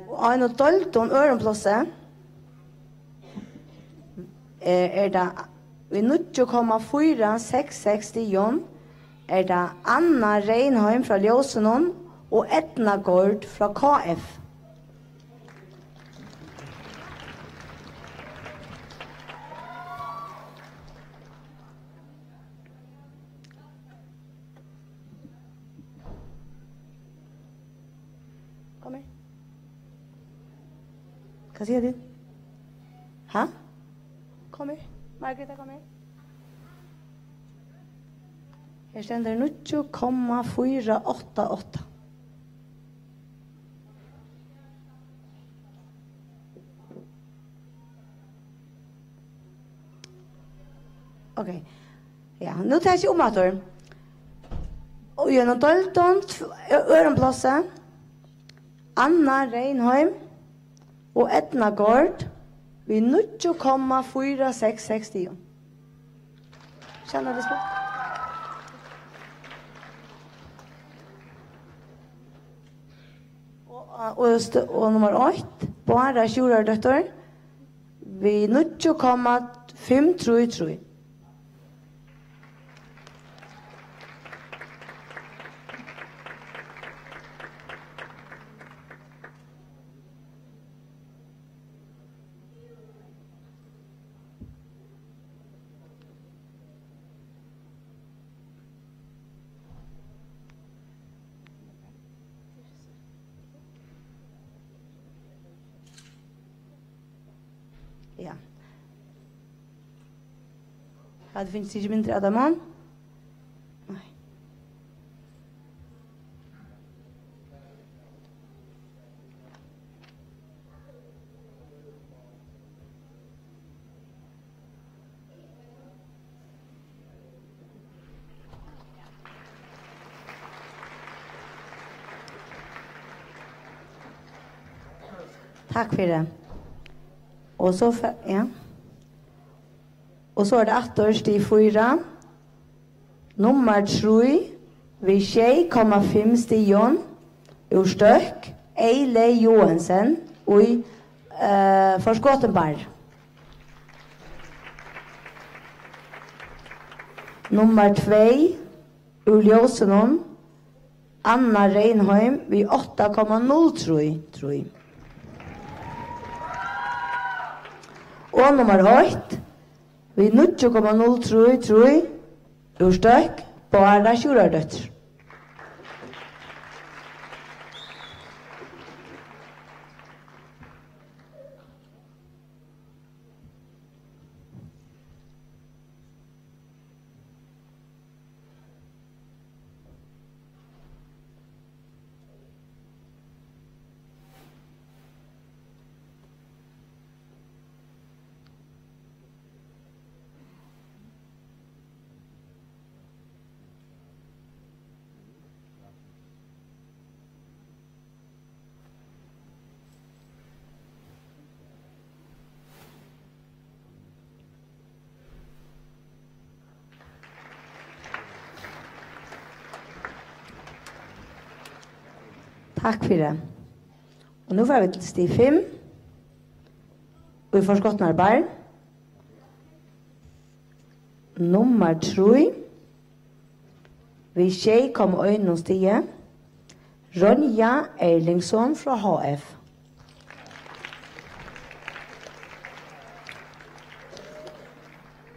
Och en och 12 öronplåse är det vi 9,466 är det Anna Reinheim fra Ljósenon och Etna Gård fra KF. Kom her. Hva sier du? Hæ? Kom her. Margareta, kom her. Her stender 9,488. Okej. Ja, nu tar jag om att och genom 12 öronplatser Anna Reinheim och Etna Gård vid 9,466. Känner du så? Och nummer 8, bara tjurardötter vid 9,533. Ja. Det finns inte mindre Adamon. Nej. Tack för det. Och så ja. Och så är det attors i 4. Nummer 3 vid 6,5 stion ur stök Eile Johansen och i Forskottenberg. Nummer 2 ur Ljósenon Anna Reinheim vid 8,03 tror jag. Och nummer 8 vid 9,033 ur stök bara tjurardötter. Tack för det. Och nu får vi till stig 5. Och vi får skottnarbar. Nummer 3. Vi tjej kom ögonen stige. Ronja Erlingsson från HF.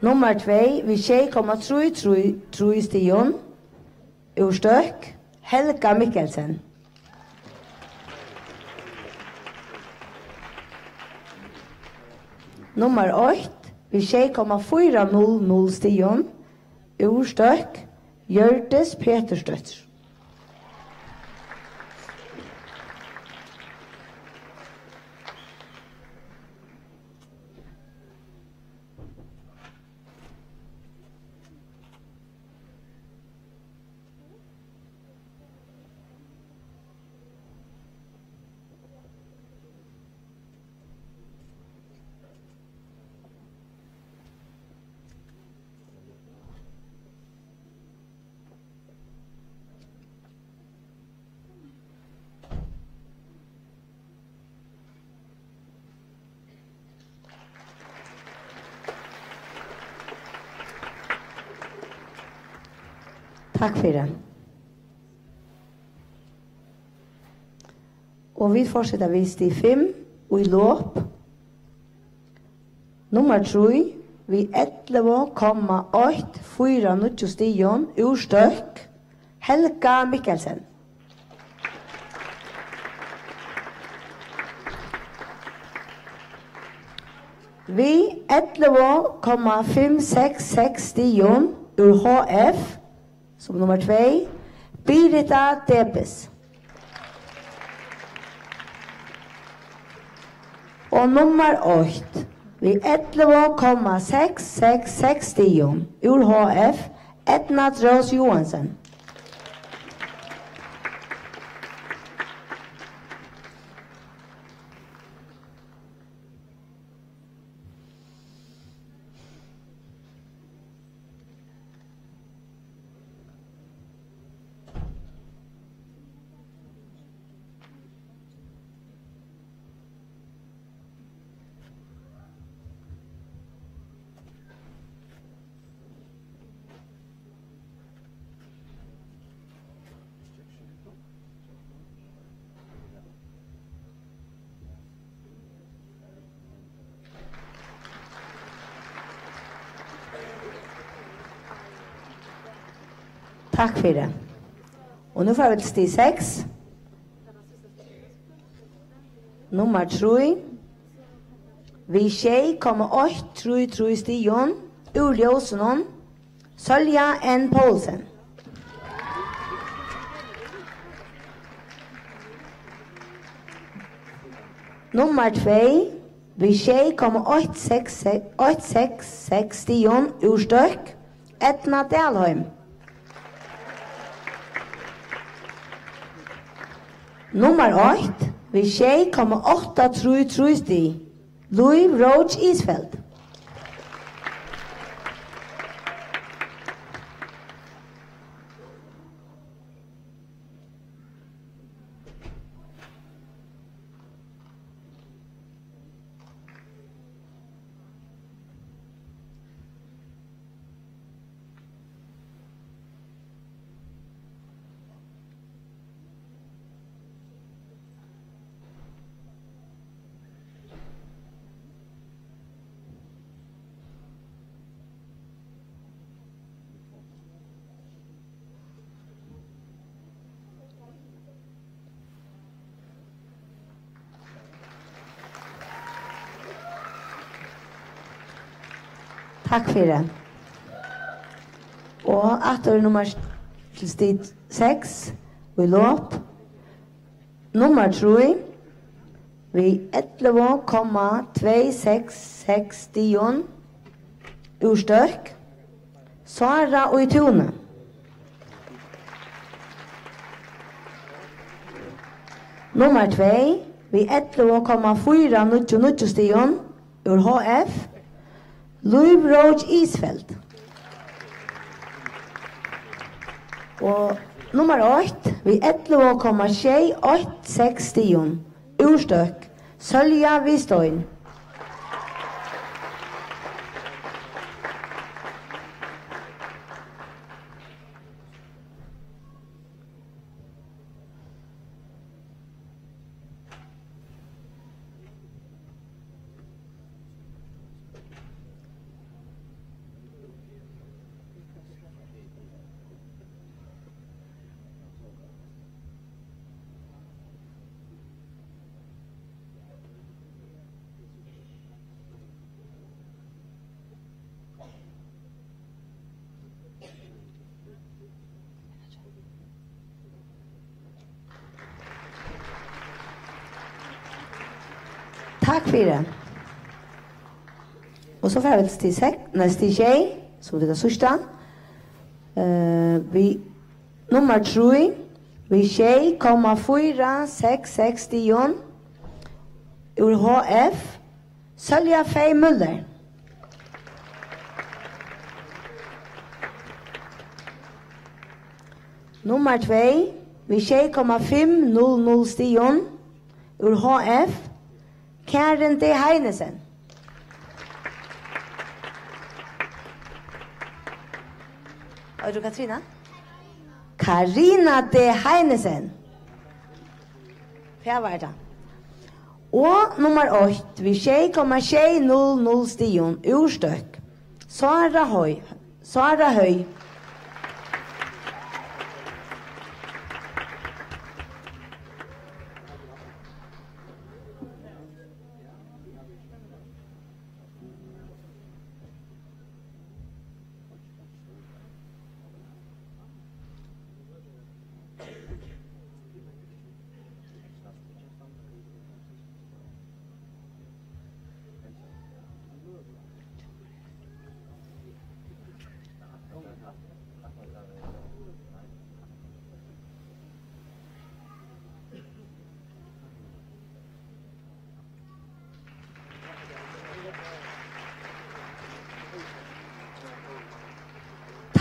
Nummer 2. Vi tjej kom att tro i stigen. Ur stök. Helga Mikkelsen. Nummer 8, vi 6,400 stion, ur stök, Hjörtes Petersdötter. Takk for det. Og vi fortsetter vi stig 5 og i låp. Nummer 3, vi 11,849 stigen, urstøk, Helga Mikkelsen. Vi 11,566 stigen, ur HF, som nummer 2, Birita Debes. Og nummer 8, vi 11,666 stigen, ur HF, Edna Drås Johansen. Takk for det. Og nå får vi til stig 6. Nummer 3. Vi 6,833 stigen, ur Ljøsenon, Sølja N. Poulsen. Nummer 2. Vi 6,866 stigen, ur Støk, Edna Dalheim. Nummer 8, vi 6,833 stig, Louis Roach Isfeld. Takk for det. Og etter nummer til stig 6, vi låp. Nummer 3, vi 11,266 stigen, ur Støk, Sara og i Tune. Nummer 2, vi 11,499 stigen, ur HF, Louis Roach Isfeld. Og nummer 8, vi 11,686 stigen, ur Støk, Sølja Vistøyen. Takk for det. Og så får vi til stig 6, som det er sørste. Vi nummer 3, vi 6,466 stigen, ur HF, Sølja Fei Møller. Nummer 2, vi 6,500 stigen, ur HF, Karen D. Heinesen. Og du, Katrina? Karina D. Heinesen. Hva var det? Og nummer 8, vi 6,600 stion, urstøk. Sara Høy. Sara Høy.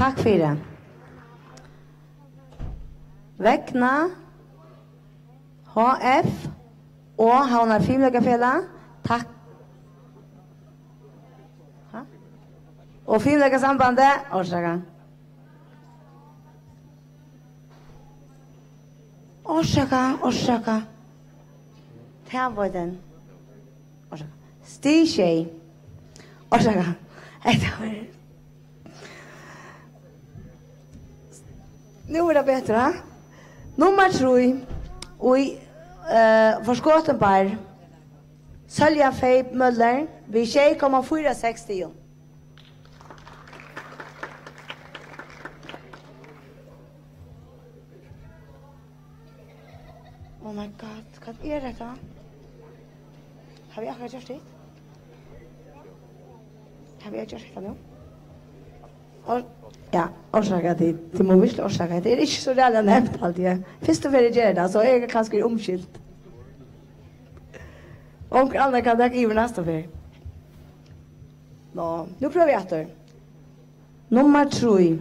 Takk for det. Vekna HF og Havnar Filmleggafela. Takk. Og Filmleggasambandet. Orsaka. Orsaka. Ta var den. Orsaka. Stishay. Orsaka. Nu är det bättre. Nummer 3. Och förskotten på Sölja Feib Möller vid 6,460. Oh my god, vad är det då? Har vi akkurat gjort det? Har vi gjort det nu? Ja, orsaka till må virkelig orsaka. Det är inte så reella nevnt alltid. Först och främst gör det, så är det kanske omskilt. Och andra kan dra i nästa för. Nå, nu prövar vi efter. Nummer 3.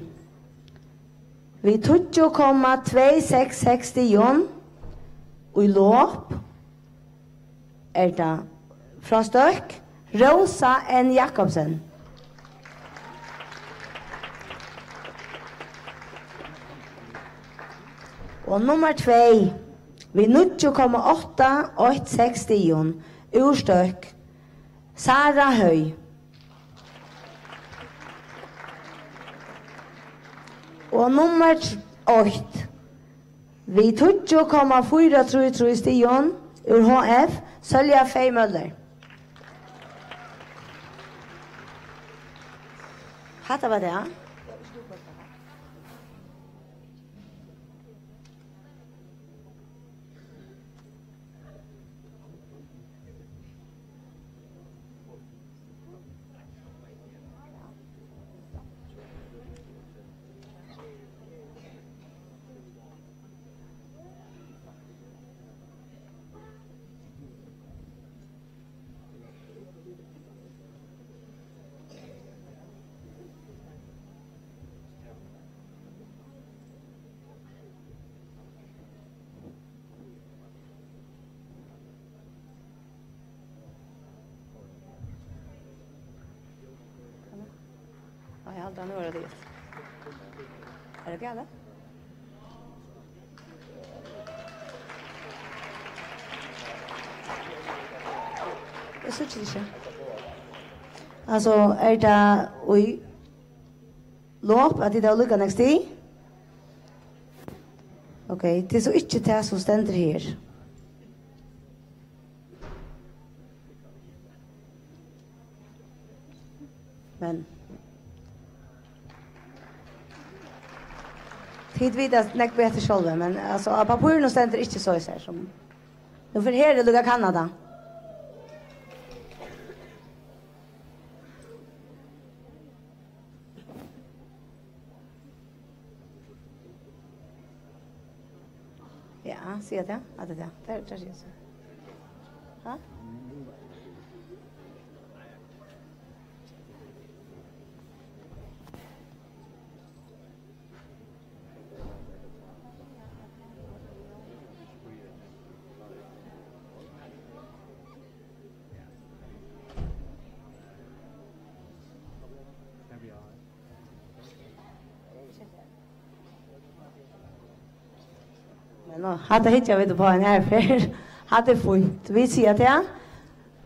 Vi 20,2660 och i lopp är det från Stök Rosa N. Jakobsen. Og nummer 2, vi 9,860 urstøk, Sara Høy. Og nummer 8, vi 20,433 stion ur HF, Sølja Fei Møller. Hatta var det, ja? Ja, nu är det. Är det galet? Jag ser inte. Alltså, är det oj lopp att det är lucka next day? Okej, det är så inte det som ständer här. Men tid vid att näck bättre själva, men alltså av pappren och ständer inte så här som. Nu för här det lugga Kanada. Ja, ser det? Ja, det där. Där är det så. Ha? Men hade hittat vi på en här för hade fint. Vi ser till han.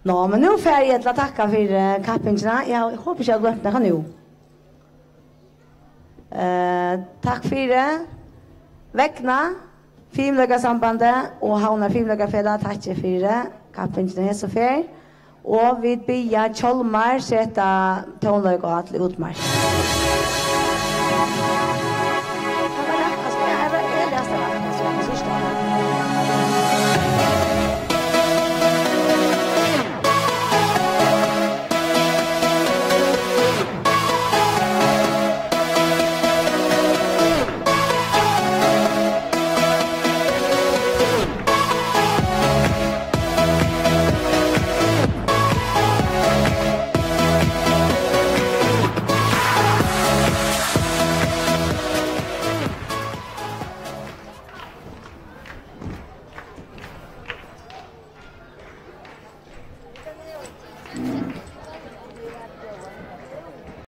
Nå, men nu får jag att tacka för kappingarna. Jag hoppas jag har glömt det nu. Tack för det. Väckna Filmlögarsambandet och Havnar Filmlögarfälla. Tack för det. Kappingarna är så fair. Och vi börjar Kjolmar sätta tonlög och att utmark.